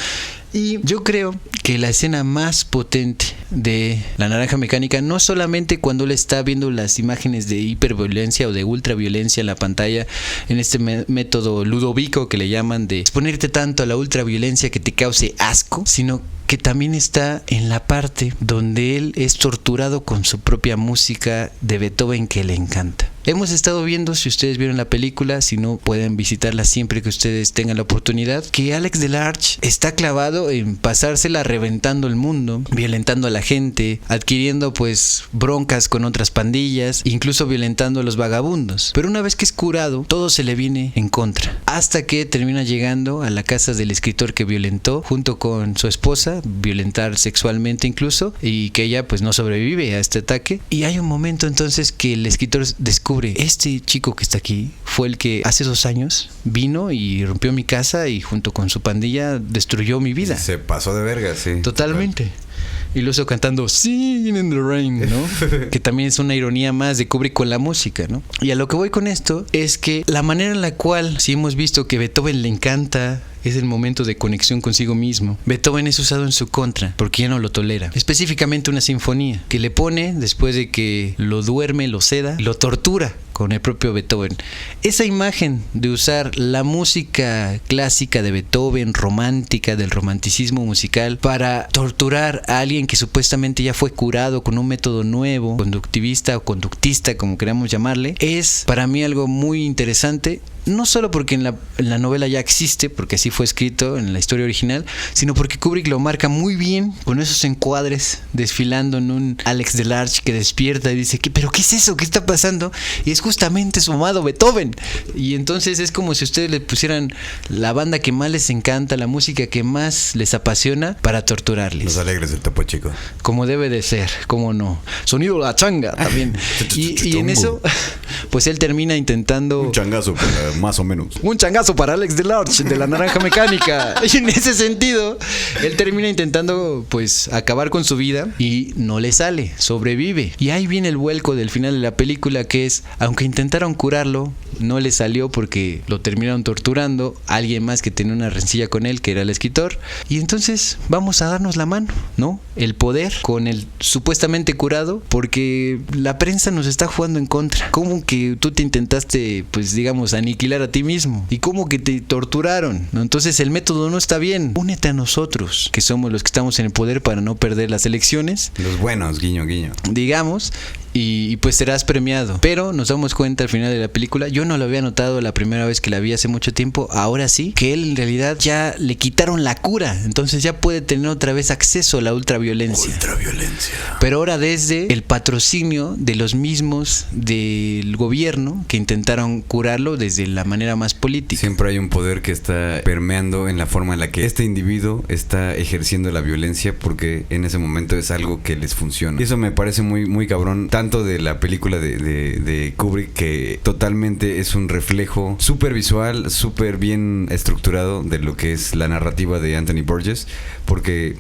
Y yo creo que la escena más potente de La Naranja Mecánica, no solamente cuando él está viendo las imágenes de hiperviolencia o de ultraviolencia en la pantalla, en este método ludovico que le llaman, de exponerte tanto a la ultraviolencia que te cause asco, sino que también está en la parte donde él es torturado con su propia música de Beethoven que le encanta. Hemos estado viendo, si ustedes vieron la película, si no pueden visitarla siempre que ustedes tengan la oportunidad, que Alex Delarge está clavado en pasársela reventando el mundo, violentando a la gente, adquiriendo pues broncas con otras pandillas, incluso violentando a los vagabundos. Pero una vez que es curado, todo se le viene en contra, hasta que termina llegando a la casa del escritor que violentó, junto con su esposa, violentar sexualmente incluso, y que ella pues no sobrevive a este ataque. Y hay un momento entonces que el escritor descubre: este chico que está aquí fue el que hace 2 años vino y rompió mi casa y junto con su pandilla destruyó mi vida. Se pasó de verga, sí. Totalmente. Y lo hizo cantando Singing in the Rain, ¿no? Que también es una ironía más de Kubrick con la música, ¿no? Y a lo que voy con esto es que la manera en la cual, si hemos visto que Beethoven le encanta, es el momento de conexión consigo mismo, Beethoven es usado en su contra porque ya no lo tolera. Específicamente una sinfonía que le pone, después de que lo duerme, lo seda y lo tortura con el propio Beethoven. Esa imagen de usar la música clásica de Beethoven, romántica, del romanticismo musical, para torturar a alguien que supuestamente ya fue curado con un método nuevo, conductivista o conductista, como queramos llamarle, es para mí algo muy interesante. No solo porque en la novela ya existe, porque así fue escrito en la historia original, sino porque Kubrick lo marca muy bien con esos encuadres desfilando en un Alex Delarge que despierta y dice: ¿pero qué es eso? ¿Qué está pasando? Y es justamente su amado Beethoven. Y entonces es como si ustedes le pusieran la banda que más les encanta, la música que más les apasiona, para torturarles. Los alegres del Topo Chico. Como debe de ser, cómo no. Sonido la changa también. Y en eso, pues él termina intentando... Un changazo, más o menos. Un changazo para Alex Delarge de La Naranja Mecánica. Y en ese sentido, él termina intentando pues acabar con su vida y no le sale, sobrevive. Y ahí viene el vuelco del final de la película, que es, aunque intentaron curarlo, no le salió porque lo terminaron torturando alguien más que tenía una rencilla con él, que era el escritor. Y entonces vamos a darnos la mano, ¿no? El poder con el supuestamente curado, porque la prensa nos está jugando en contra. ¿Cómo que tú te intentaste, pues digamos, aniquilar a ti mismo? ¿Y cómo que te torturaron? ¿No? Entonces el método no está bien. Únete a nosotros, que somos los que estamos en el poder, para no perder las elecciones. Los buenos, guiño, guiño. Digamos. Y pues serás premiado. Pero nos damos cuenta al final de la película, yo no lo había notado la primera vez que la vi hace mucho tiempo, ahora sí, que él en realidad ya le quitaron la cura, entonces ya puede tener otra vez acceso a la ultraviolencia. Pero ahora desde el patrocinio de los mismos del gobierno que intentaron curarlo desde la manera más política. Siempre hay un poder que está permeando en la forma en la que este individuo está ejerciendo la violencia, porque en ese momento es algo que les funciona. Y eso me parece muy, muy cabrón, tanto de la película de Kubrick, que totalmente es un reflejo súper visual, súper bien estructurado de lo que es la narrativa de Anthony Burgess, porque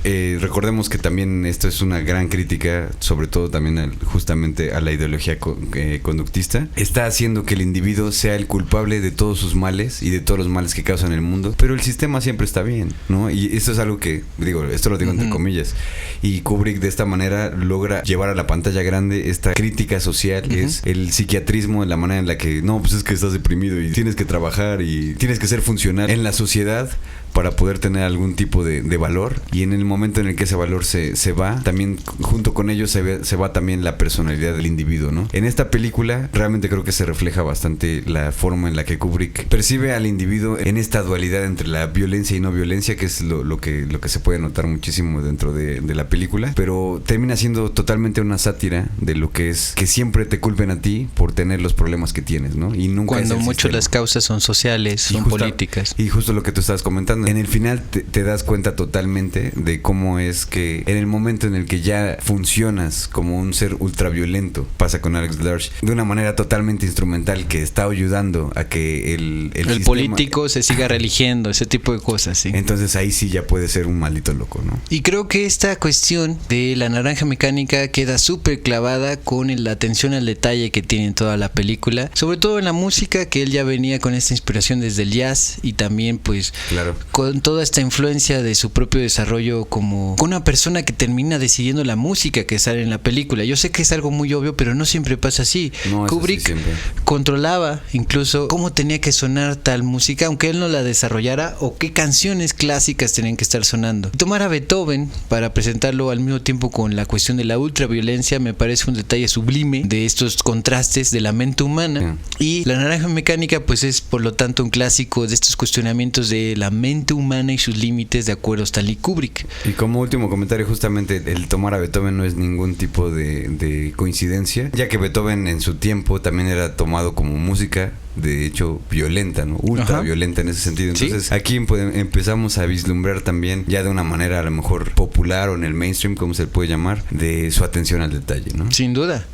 recordemos que también esto es una gran crítica, sobre todo también justamente a la ideología conductista. Está haciendo que el individuo sea el culpable de todos sus males y de todos los males que causan el mundo, pero el sistema siempre está bien, ¿no? Y esto es algo que, esto lo digo entre comillas, y Kubrick de esta manera logra llevar a la pantalla grande esta crítica social, que es el psiquiatrismo, en la manera en la que, no, pues es que estás deprimido y tienes que trabajar y tienes que ser funcional en la sociedad para poder tener algún tipo de valor, y en el momento en el que ese valor se va, también junto con ello se va también la personalidad del individuo, ¿no? En esta película realmente creo que se refleja bastante la forma en la que Kubrick percibe al individuo en esta dualidad entre la violencia y no violencia, que es lo que se puede notar muchísimo dentro de la película, pero termina siendo totalmente una sátira de lo que es que siempre te culpen a ti por tener los problemas que tienes, ¿no? Y nunca cuando es el mucho sistema. las causas son sociales, son políticas. Y justo lo que tú estabas comentando, en el final te das cuenta totalmente de cómo es que en el momento en el que ya funcionas como un ser ultraviolento, pasa con Alex Large, de una manera totalmente instrumental que está ayudando a que el sistema, político se siga religiendo, ese tipo de cosas, sí. Entonces ahí sí ya puede ser un maldito loco, ¿no? Y creo que esta cuestión de la naranja mecánica queda súper clavada con la atención al detalle que tiene en toda la película, sobre todo en la música, que él ya venía con esta inspiración desde el jazz, y también pues claro, con toda esta influencia de su propio desarrollo como una persona que termina decidiendo la música que sale en la película. Yo sé que es algo muy obvio, pero no siempre pasa así. No, Kubrick controlaba incluso cómo tenía que sonar tal música, aunque él no la desarrollara, o qué canciones clásicas tenían que estar sonando. Tomar a Beethoven para presentarlo al mismo tiempo con la cuestión de la ultraviolencia me parece un detalle sublime de estos contrastes de la mente humana. Y La Naranja Mecánica pues es por lo tanto un clásico de estos cuestionamientos de la mente humana y sus límites de acuerdo a Stanley Kubrick. Y como último comentario, justamente el tomar a Beethoven no es ningún tipo de coincidencia, ya que Beethoven en su tiempo también era tomado como música, de hecho violenta, ¿no? Ultra violenta en ese sentido. Entonces ¿sí? Aquí empezamos a vislumbrar también, ya de una manera a lo mejor popular o en el mainstream, como se le puede llamar, de su atención al detalle, ¿no? Sin duda.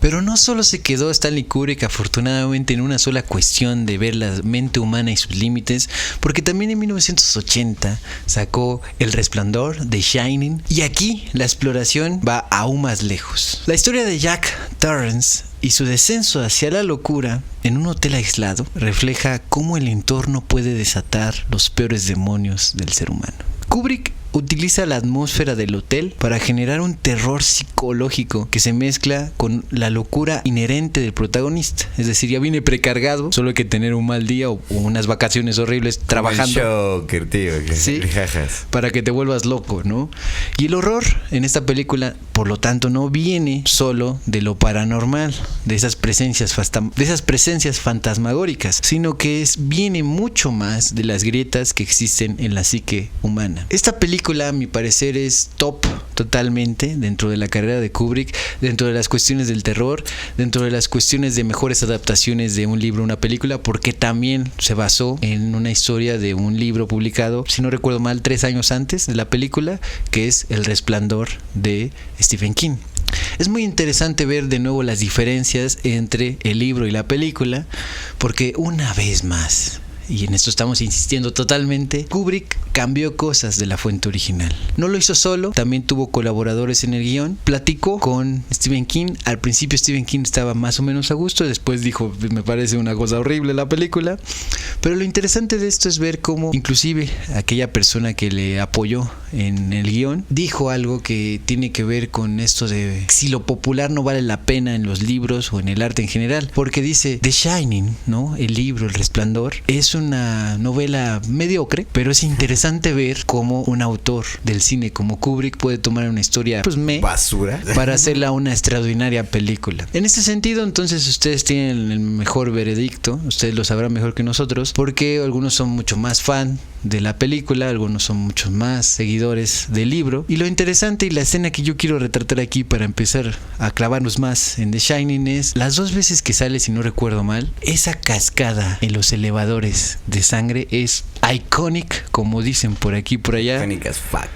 Pero no solo se quedó Stanley Kubrick afortunadamente en una sola cuestión de ver la mente humana y sus límites, porque también en 1980 sacó El Resplandor, The Shining, y aquí la exploración va aún más lejos. La historia de Jack Torrance y su descenso hacia la locura en un hotel aislado refleja cómo el entorno puede desatar los peores demonios del ser humano. Kubrick utiliza la atmósfera del hotel para generar un terror psicológico que se mezcla con la locura inherente del protagonista. Es decir, ya viene precargado, solo hay que tener un mal día o unas vacaciones horribles trabajando. Joker, tío, sí, jajas, para que te vuelvas loco, ¿no? Y el horror en esta película, por lo tanto, no viene solo de lo paranormal, de esas presencias fantasmagóricas, sino que viene mucho más de las grietas que existen en la psique humana. Esta película, a mi parecer, es top totalmente dentro de la carrera de Kubrick, dentro de las cuestiones del terror, dentro de las cuestiones de mejores adaptaciones de un libro a una película, porque también se basó en una historia de un libro publicado, si no recuerdo mal, 3 años antes de la película, que es El Resplandor de Stephen King. Es muy interesante ver de nuevo las diferencias entre el libro y la película, porque una vez más, y en esto estamos insistiendo totalmente, Kubrick cambió cosas de la fuente original. No lo hizo solo, también tuvo colaboradores en el guión. Platicó con Stephen King. Al principio Stephen King estaba más o menos a gusto, después dijo, me parece una cosa horrible la película. Pero lo interesante de esto es ver cómo inclusive aquella persona que le apoyó en el guión dijo algo que tiene que ver con esto de si lo popular no vale la pena en los libros o en el arte en general, porque dice The Shining, ¿no? El libro El Resplandor es una novela mediocre, pero es interesante ver cómo un autor del cine como Kubrick puede tomar una historia basura para hacerla una extraordinaria película. En ese sentido, entonces, ustedes tienen el mejor veredicto, ustedes lo sabrán mejor que nosotros, porque algunos son mucho más fan de la película, algunos son muchos más seguidores del libro. Y lo interesante y la escena que yo quiero retratar aquí para empezar a clavarnos más en The Shining es las 2 veces que sale, si no recuerdo mal, esa cascada en los elevadores de sangre es iconic, como dicen por aquí y por allá. Iconic as fuck.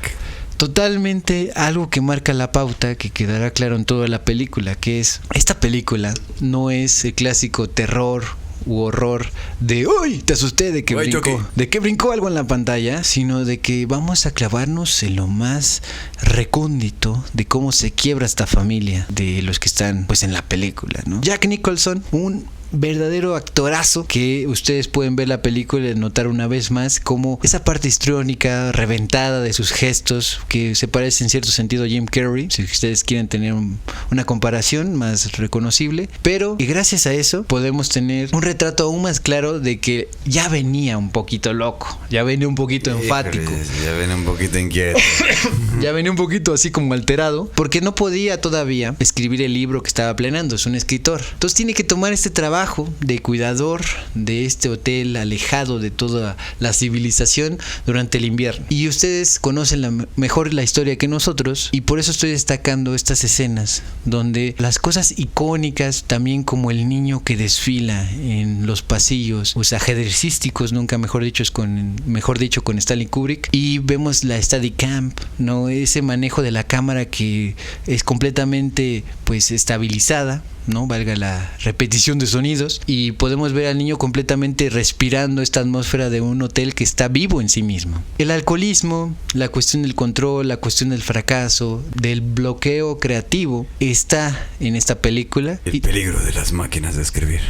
Totalmente algo que marca la pauta, que quedará claro en toda la película, que es, esta película no es el clásico terror u horror de ¡uy! Te asusté de que brincó algo en la pantalla, sino de que vamos a clavarnos en lo más recóndito de cómo se quiebra esta familia de los que están pues en la película, ¿no? Jack Nicholson, un verdadero actorazo que ustedes pueden ver la película y notar una vez más como esa parte histriónica, reventada de sus gestos, que se parece en cierto sentido a Jim Carrey, si ustedes quieren tener una comparación más reconocible, pero y gracias a eso podemos tener un retrato aún más claro de que ya venía un poquito loco, ya venía un poquito enfático, ya venía un poquito inquieto. ya venía un poquito así como alterado, porque no podía todavía escribir el libro que estaba planeando, es un escritor. Entonces tiene que tomar este trabajo de cuidador de este hotel alejado de toda la civilización durante el invierno. Y ustedes conocen mejor la historia que nosotros, y por eso estoy destacando estas escenas donde las cosas icónicas, también como el niño que desfila en los pasillos, pues ajedrecísticos, nunca mejor dicho con Stanley Kubrick, y vemos la Steadicam, ¿no? Ese manejo de la cámara que es completamente pues estabilizada, ¿no? Valga la repetición de sonidos, y podemos ver al niño completamente respirando esta atmósfera de un hotel que está vivo en sí mismo. El alcoholismo, la cuestión del control, la cuestión del fracaso, del bloqueo creativo está en esta película. El peligro de las máquinas de escribir.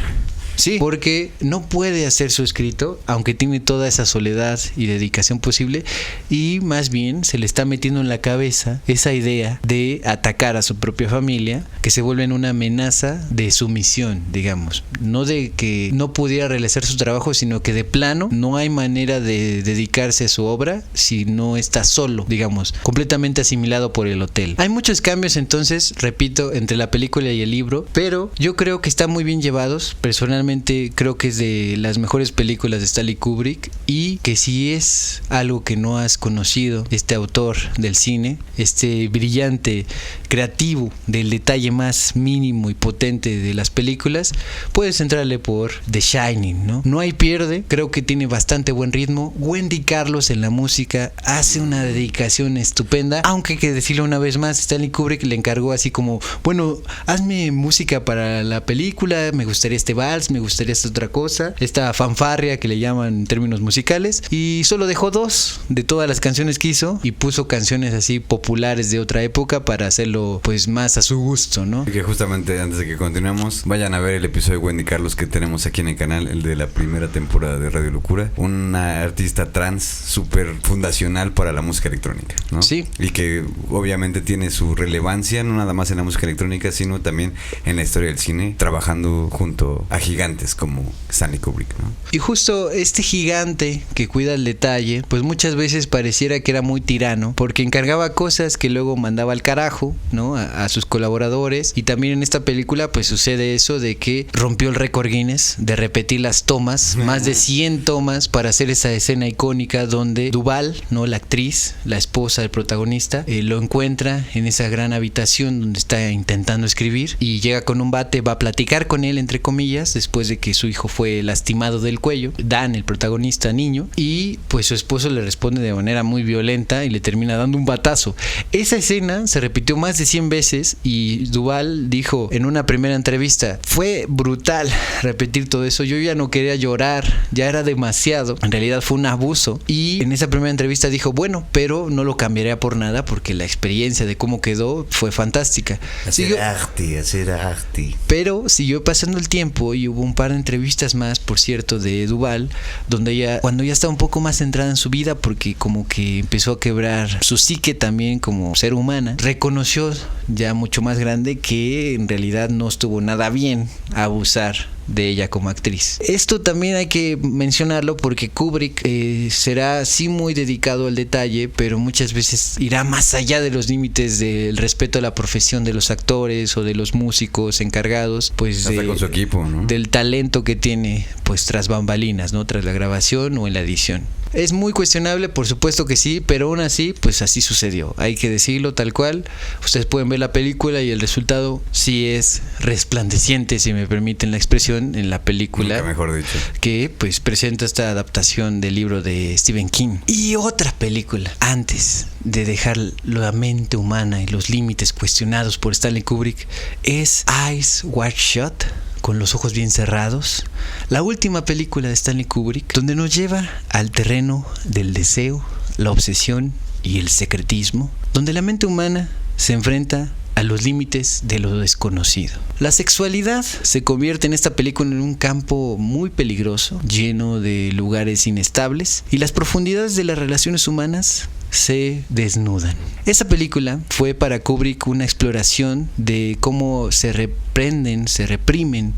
Sí, porque no puede hacer su escrito, aunque tiene toda esa soledad y dedicación posible, y más bien se le está metiendo en la cabeza esa idea de atacar a su propia familia, que se vuelve en una amenaza de sumisión, digamos. No de que no pudiera realizar su trabajo, sino que de plano no hay manera de dedicarse a su obra si no está solo, digamos, completamente asimilado por el hotel. Hay muchos cambios entonces, repito, entre la película y el libro, pero yo creo que están muy bien llevados. Personalmente creo que es de las mejores películas de Stanley Kubrick, y que si es algo que no has conocido, este autor del cine, este brillante creativo del detalle más mínimo y potente de las películas, puedes entrarle por The Shining, ¿no? No hay pierde, creo que tiene bastante buen ritmo. Wendy Carlos en la música hace una dedicación estupenda, aunque hay que decirlo una vez más, Stanley Kubrick le encargó así como, bueno, hazme música para la película, me gustaría este vals, me gustaría esta otra cosa, esta fanfarria que le llaman en términos musicales, y solo dejó 2 de todas las canciones que hizo y puso canciones así populares de otra época para hacerlo pues más a su gusto, ¿no? Y que justamente antes de que continuemos, vayan a ver el episodio de Wendy Carlos que tenemos aquí en el canal, el de la primera temporada de Radio Locura, una artista trans súper fundacional para la música electrónica, ¿no? Sí. Y que obviamente tiene su relevancia no nada más en la música electrónica, sino también en la historia del cine, trabajando junto a gigantes como Stanley Kubrick, ¿no? Y justo este gigante que cuida el detalle, pues muchas veces pareciera que era muy tirano, porque encargaba cosas que luego mandaba al carajo, ¿no? A sus colaboradores. Y también en esta película pues sucede eso de que rompió el récord Guinness de repetir las tomas, más de 100 tomas para hacer esa escena icónica donde Duvall, ¿no? La actriz, la esposa del protagonista, lo encuentra en esa gran habitación donde está intentando escribir, y llega con un bate, va a platicar con él entre comillas, después de que su hijo fue lastimado del cuello, Dan, el protagonista niño, y pues su esposo le responde de manera muy violenta y le termina dando un batazo. Esa escena se repitió más de 100 veces y Duvall dijo en una primera entrevista, fue brutal repetir todo eso, yo ya no quería llorar, ya era demasiado, en realidad fue un abuso. Y en esa primera entrevista dijo, bueno, pero no lo cambiaría por nada porque la experiencia de cómo quedó fue fantástica. Hacer arte. Pero siguió pasando el tiempo y hubo un par de entrevistas más, por cierto, de Duvall, donde ella, cuando ya estaba un poco más centrada en su vida, porque como que empezó a quebrar su psique también como ser humana, reconoció ya mucho más grande que en realidad no estuvo nada bien abusar de ella como actriz. Esto también hay que mencionarlo porque Kubrick será sí muy dedicado al detalle, pero muchas veces irá más allá de los límites del respeto a la profesión de los actores o de los músicos encargados, pues hasta con su equipo, ¿no? Del talento que tiene pues tras bambalinas, ¿no? Tras la grabación o en la edición. Es muy cuestionable, por supuesto que sí, pero aún así, pues así sucedió. Hay que decirlo tal cual. Ustedes pueden ver la película y el resultado sí es resplandeciente, si me permiten la expresión, en la película. Nunca mejor dicho. Que pues presenta esta adaptación del libro de Stephen King. Y otra película, antes de dejar la mente humana y los límites cuestionados por Stanley Kubrick, es Eyes Wide Shut, con los ojos bien cerrados, la última película de Stanley Kubrick, donde nos lleva al terreno del deseo, la obsesión y el secretismo, donde la mente humana se enfrenta a los límites de lo desconocido. La sexualidad se convierte en esta película en un campo muy peligroso, lleno de lugares inestables, y las profundidades de las relaciones humanas se desnudan. Esa película fue para Kubrick una exploración de cómo se reprimen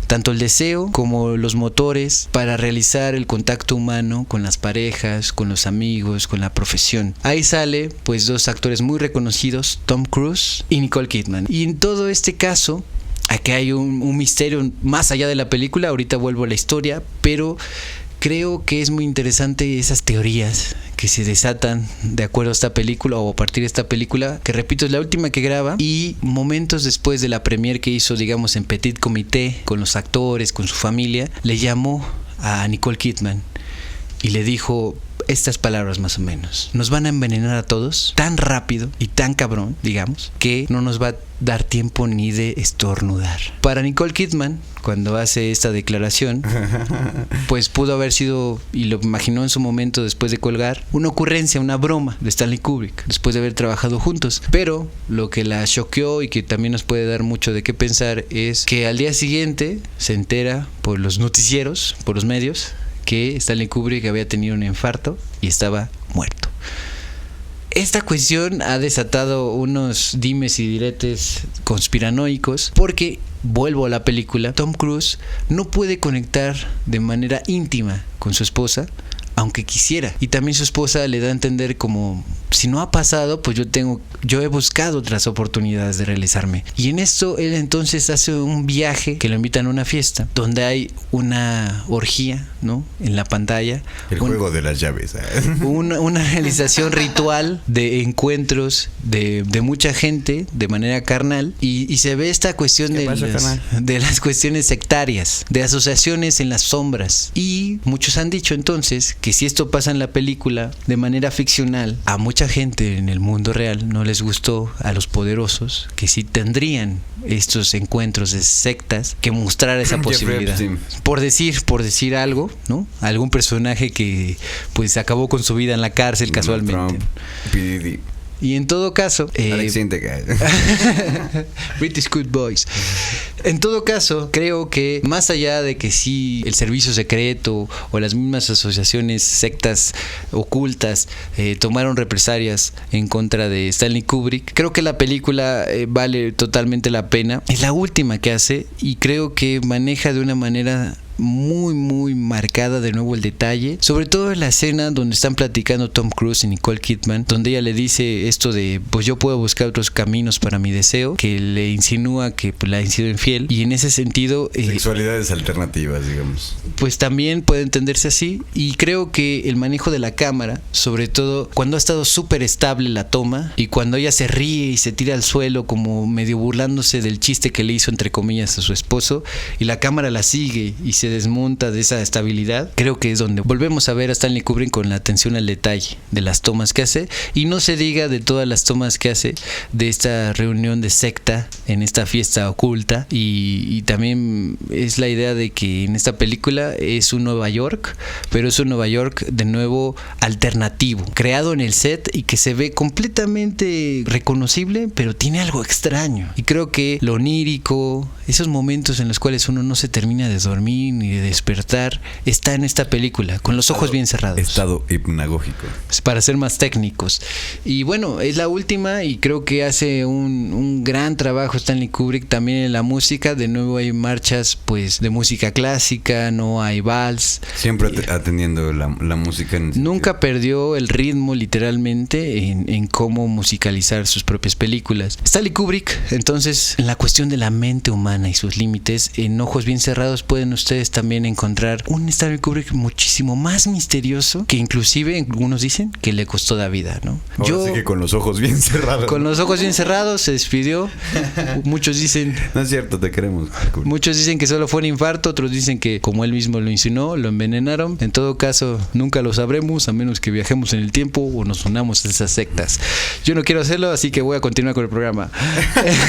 tanto el deseo como los motores para realizar el contacto humano con las parejas, con los amigos, con la profesión. Ahí sale pues dos actores muy reconocidos, Tom Cruise y Nicole Kidman. Y en todo este caso, aquí hay un misterio más allá de la película. Ahorita vuelvo a la historia, pero creo que es muy interesante esas teorías que se desatan de acuerdo a esta película o a partir de esta película, que repito es la última que graba, y momentos después de la premiere que hizo, digamos, en Petit Comité, con los actores, con su familia, le llamó a Nicole Kidman y le dijo estas palabras más o menos: nos van a envenenar a todos tan rápido y tan cabrón, digamos, que no nos va a dar tiempo ni de estornudar. Para Nicole Kidman, cuando hace esta declaración, pues pudo haber sido, y lo imaginó en su momento después de colgar, una ocurrencia, una broma de Stanley Kubrick, después de haber trabajado juntos. Pero lo que la choqueó y que también nos puede dar mucho de qué pensar es que al día siguiente se entera por los noticieros, por los medios, que Stanley Kubrick había tenido un infarto y estaba muerto. Esta cuestión ha desatado unos dimes y diretes conspiranoicos porque, vuelvo a la película, Tom Cruise no puede conectar de manera íntima con su esposa, aunque quisiera, y también su esposa le da a entender como: si no ha pasado, pues yo he buscado otras oportunidades de realizarme. Y en esto él entonces hace un viaje que lo invitan a una fiesta donde hay una orgía, ¿no? En la pantalla. El juego de las llaves. Una realización ritual de encuentros de mucha gente de manera carnal, y se ve esta cuestión de las cuestiones sectarias, de asociaciones en las sombras. Y muchos han dicho entonces que si esto pasa en la película de manera ficcional, a mucha gente en el mundo real no les gustó, a los poderosos, que sí tendrían estos encuentros de sectas, que mostrar esa posibilidad. Por decir algo, ¿no? Algún personaje que pues acabó con su vida en la cárcel casualmente. Trump, y en todo caso, British Good Boys. En todo caso, creo que más allá de que sí el servicio secreto o las mismas asociaciones, sectas ocultas tomaron represalias en contra de Stanley Kubrick, creo que la película vale totalmente la pena. Es la última que hace y creo que maneja de una manera muy muy marcada de nuevo el detalle, sobre todo en la escena donde están platicando Tom Cruise y Nicole Kidman, donde ella le dice esto de pues yo puedo buscar otros caminos para mi deseo, que le insinúa que pues, le han sido infiel, y en ese sentido sexualidades alternativas, digamos, pues también puede entenderse así. Y creo que el manejo de la cámara, sobre todo cuando ha estado súper estable la toma y cuando ella se ríe y se tira al suelo como medio burlándose del chiste que le hizo entre comillas a su esposo, y la cámara la sigue y se desmonta de esa estabilidad, creo que es donde volvemos a ver a Stanley Kubrick con la atención al detalle de las tomas que hace, y no se diga de todas las tomas que hace de esta reunión de secta en esta fiesta oculta. Y también es la idea de que en esta película es un Nueva York, pero es un Nueva York de nuevo alternativo, creado en el set y que se ve completamente reconocible, pero tiene algo extraño. Y creo que lo onírico, esos momentos en los cuales uno no se termina de dormir ni de despertar, está en esta película, con los ojos bien cerrados. Estado hipnagógico. Para ser más técnicos. Y bueno, es la última y creo que hace un gran trabajo Stanley Kubrick también en la música. De nuevo hay marchas pues de música clásica, no hay vals. Siempre atendiendo la música. Nunca perdió el ritmo literalmente en cómo musicalizar sus propias películas. Stanley Kubrick, entonces, en la cuestión de la mente humana y sus límites, en Ojos Bien Cerrados pueden ustedes también encontrar un Stanley Kubrick muchísimo más misterioso, que inclusive algunos dicen que le costó la vida, ¿no? Así que con los ojos bien cerrados. Con los ojos bien cerrados se despidió. Muchos dicen... No es cierto, te queremos. Muchos dicen que solo fue un infarto, otros dicen que, como él mismo lo insinuó, lo envenenaron. En todo caso, nunca lo sabremos, a menos que viajemos en el tiempo o nos unamos a esas sectas. Yo no quiero hacerlo, así que voy a continuar con el programa.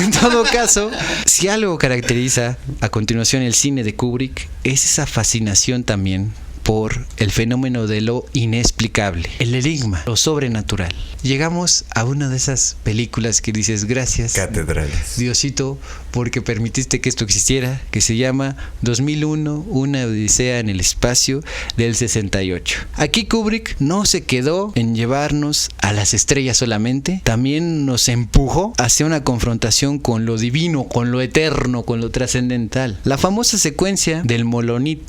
En todo caso, si algo caracteriza a continuación el cine de Kubrick, es esa fascinación también por el fenómeno de lo inexplicable, el enigma, lo sobrenatural. Llegamos a una de esas películas que dices gracias, Catedrales. Diosito, porque permitiste que esto existiera, que se llama 2001, una odisea en el espacio del 68. Aquí Kubrick no se quedó en llevarnos a las estrellas solamente, también nos empujó hacia una confrontación con lo divino, con lo eterno, con lo trascendental. La famosa secuencia del monolito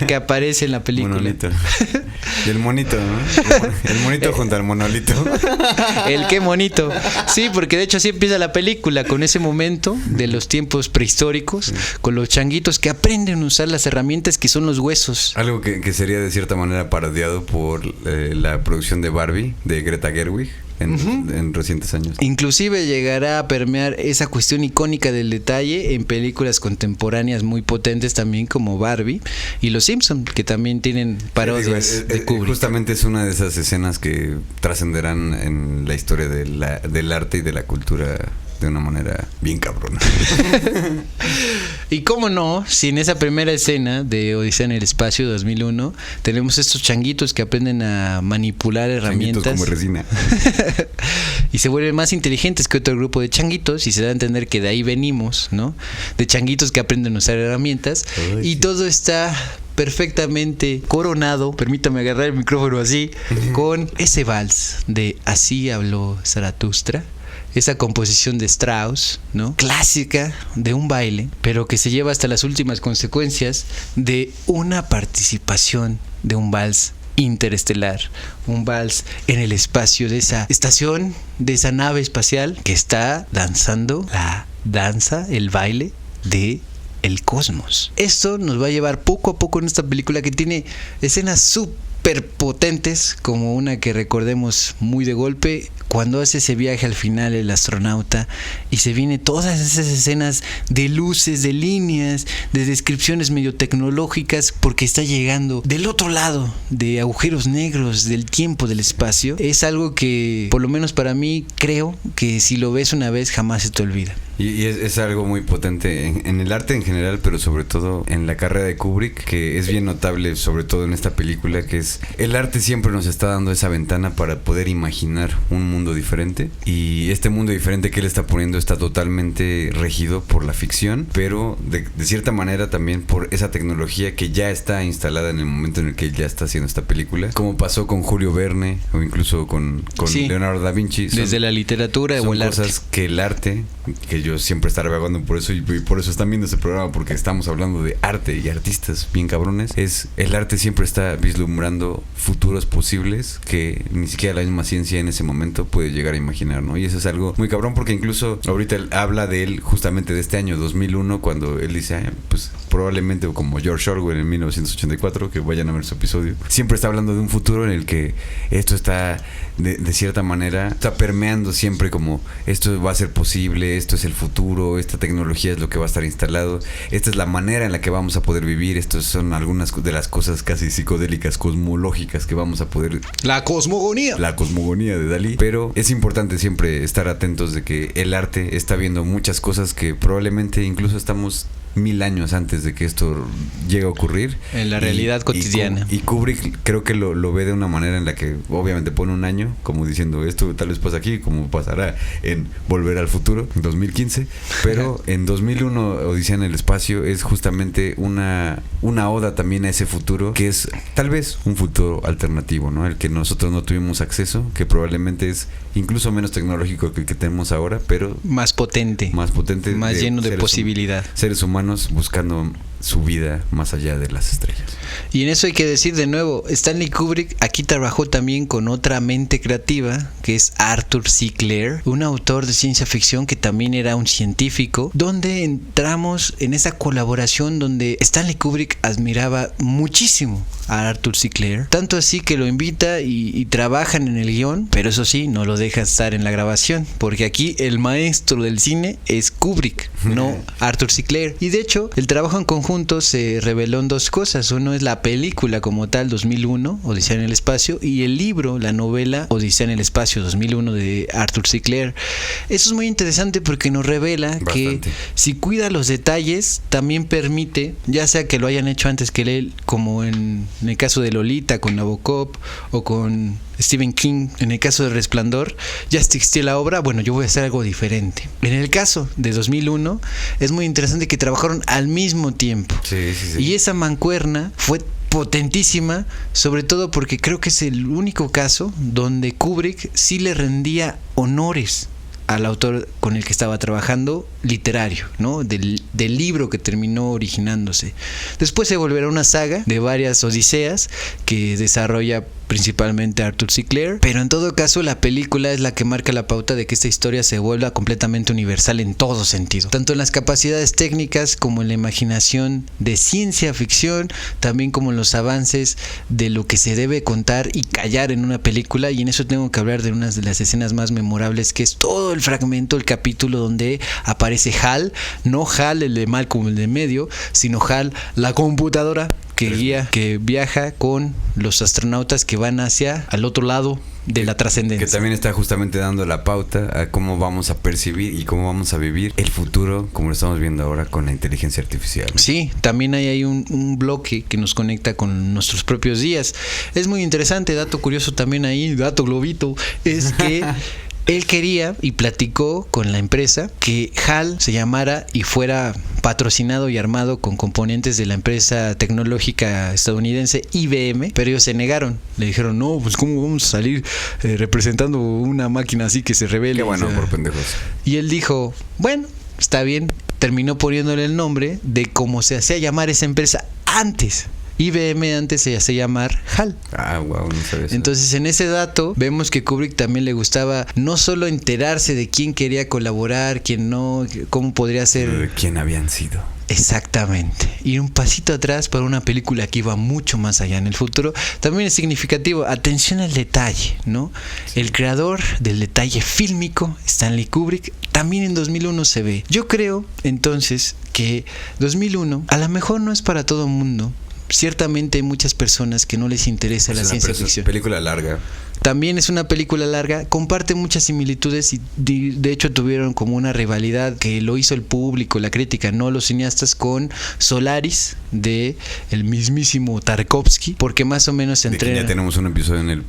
que aparece en la película. Monolito. Y el monito, ¿no? El monito junto al monolito. El qué monito. Sí, porque de hecho así empieza la película, con ese momento de los tiempos prehistóricos, con los changuitos que aprenden a usar las herramientas que son los huesos. Algo que sería de cierta manera parodiado por la producción de Barbie, de Greta Gerwig. En recientes años. Inclusive llegará a permear esa cuestión icónica del detalle en películas contemporáneas muy potentes también como Barbie y Los Simpson, que también tienen parodias de Kubrick. Justamente es una de esas escenas que trascenderán en la historia del arte y de la cultura de una manera bien cabrona. Y cómo no, si en esa primera escena de Odisea en el Espacio 2001 tenemos estos changuitos que aprenden a manipular herramientas. Changuitos como resina. Y se vuelven más inteligentes que otro grupo de changuitos y se da a entender que de ahí venimos, ¿no? De changuitos que aprenden a usar herramientas. Ay, y sí. Todo está perfectamente coronado, permítame agarrar el micrófono así, con ese vals de Así habló Zaratustra. Esa composición de Strauss, ¿no? Clásica de un baile, pero que se lleva hasta las últimas consecuencias de una participación de un vals interestelar, un vals en el espacio de esa estación, de esa nave espacial que está danzando la danza, el baile de el cosmos. Esto nos va a llevar poco a poco en esta película que tiene escenas súper potentes, como una que recordemos muy de golpe, cuando hace ese viaje al final el astronauta y se viene todas esas escenas de luces, de líneas, de descripciones medio tecnológicas, porque está llegando del otro lado de agujeros negros, del tiempo, del espacio. Es algo que, por lo menos para mí, creo que si lo ves una vez jamás se te olvida. Y es algo muy potente en el arte en general, pero sobre todo en la carrera de Kubrick, que es bien notable, sobre todo en esta película, que es el arte siempre nos está dando esa ventana para poder imaginar un mundo diferente, y este mundo diferente que él está poniendo está totalmente regido por la ficción, pero de cierta manera también por esa tecnología que ya está instalada en el momento en el que él ya está haciendo esta película, como pasó con Julio Verne o incluso con sí, Leonardo da Vinci. Desde la literatura o el arte. Son cosas que el arte, que yo siempre estaré vagando por eso, y por eso están viendo este programa, porque estamos hablando de arte y artistas bien cabrones. El arte siempre está vislumbrando futuros posibles que ni siquiera la misma ciencia en ese momento puede llegar a imaginar, ¿no? Y eso es algo muy cabrón, porque incluso ahorita él habla de él justamente de este año 2001, cuando él dice, pues probablemente como George Orwell en 1984, que vayan a ver su episodio, siempre está hablando de un futuro en el que esto está de cierta manera, está permeando siempre como esto va a ser posible, esto es el futuro, esta tecnología es lo que va a estar instalado, esta es la manera en la que vamos a poder vivir, estas son algunas de las cosas casi psicodélicas, cosmológicas que vamos a poder... La cosmogonía de Dalí. Pero es importante siempre estar atentos de que el arte está viendo muchas cosas que probablemente incluso estamos 1000 años antes de que esto llegue a ocurrir. En la realidad cotidiana. Y Kubrick creo que lo ve de una manera en la que obviamente pone un año, como diciendo, esto tal vez pasa aquí, como pasará en Volver al Futuro, en 2015. Pero en 2001, Odisea en el Espacio, es justamente una oda también a ese futuro, que es tal vez un futuro alternativo, ¿no? El que nosotros no tuvimos acceso, que probablemente es incluso menos tecnológico que el que tenemos ahora, pero... Más potente, más lleno de posibilidad. Seres humanos buscando su vida más allá de las estrellas. Y en eso hay que decir de nuevo, Stanley Kubrick aquí trabajó también con otra mente creativa, que es Arthur C. Clarke, un autor de ciencia ficción que también era un científico, donde entramos en esa colaboración donde Stanley Kubrick admiraba muchísimo a Arthur C. Clarke, tanto así que lo invita y trabajan en el guión, pero eso sí, no lo deja estar en la grabación, porque aquí el maestro del cine es Kubrick, no Arthur C. Clarke. Y de hecho, el trabajo en conjunto conjunto se reveló en dos cosas. Uno es la película como tal, 2001, Odisea en el espacio, y el libro, la novela Odisea en el espacio, 2001, de Arthur C. Clarke. Eso es muy interesante porque nos revela Bastante. que si cuida los detalles, también permite, ya sea que lo hayan hecho antes que él, como en el caso de Lolita con Nabokov, o con Stephen King en el caso de Resplandor, ya existía la obra, bueno, yo voy a hacer algo diferente. En el caso de 2001 es muy interesante que trabajaron al mismo tiempo. Sí. Y esa mancuerna fue potentísima, sobre todo porque creo que es el único caso donde Kubrick sí le rendía honores al autor con el que estaba trabajando, literario, ¿no? Del libro que terminó originándose. Después se volverá una saga de varias odiseas que desarrolla principalmente Arthur C. Clarke, pero en todo caso la película es la que marca la pauta de que esta historia se vuelva completamente universal en todo sentido, tanto en las capacidades técnicas como en la imaginación de ciencia ficción, también como en los avances de lo que se debe contar y callar en una película. Y en eso tengo que hablar de una de las escenas más memorables, que es todo el fragmento, el capítulo donde aparece HAL, no HAL el de Malcolm el de medio, sino HAL, la computadora que viaja con los astronautas que van hacia al otro lado de la trascendencia. Que también está justamente dando la pauta a cómo vamos a percibir y cómo vamos a vivir el futuro, como lo estamos viendo ahora con la inteligencia artificial. Sí, también hay ahí un bloque que nos conecta con nuestros propios días. Es muy interesante, dato curioso también ahí, dato globito, es que él quería y platicó con la empresa que HAL se llamara y fuera patrocinado y armado con componentes de la empresa tecnológica estadounidense IBM, pero ellos se negaron. Le dijeron, no, pues cómo vamos a salir representando una máquina así que se revele. Qué bueno, por pendejos. Y él dijo, bueno, está bien. Terminó poniéndole el nombre de cómo se hacía llamar esa empresa antes. IBM antes se hacía llamar HAL. Ah, wow, no sabía eso. Entonces, en ese dato vemos que Kubrick también le gustaba no solo enterarse de quién quería colaborar, quién no, cómo podría ser. ¿Quién habían sido? Exactamente. Ir un pasito atrás para una película que iba mucho más allá en el futuro. También es significativo. Atención al detalle, ¿no? Sí. El creador del detalle fílmico, Stanley Kubrick, también en 2001 se ve. Yo creo, entonces, que 2001 a lo mejor no es para todo el mundo. Ciertamente hay muchas personas que no les interesa la ciencia ficción. Película larga. También es una película larga, comparte muchas similitudes y de hecho tuvieron como una rivalidad que lo hizo el público, la crítica, no los cineastas, con Solaris de el mismísimo Tarkovsky, porque más o menos se entrena. Ya tenemos un episodio en el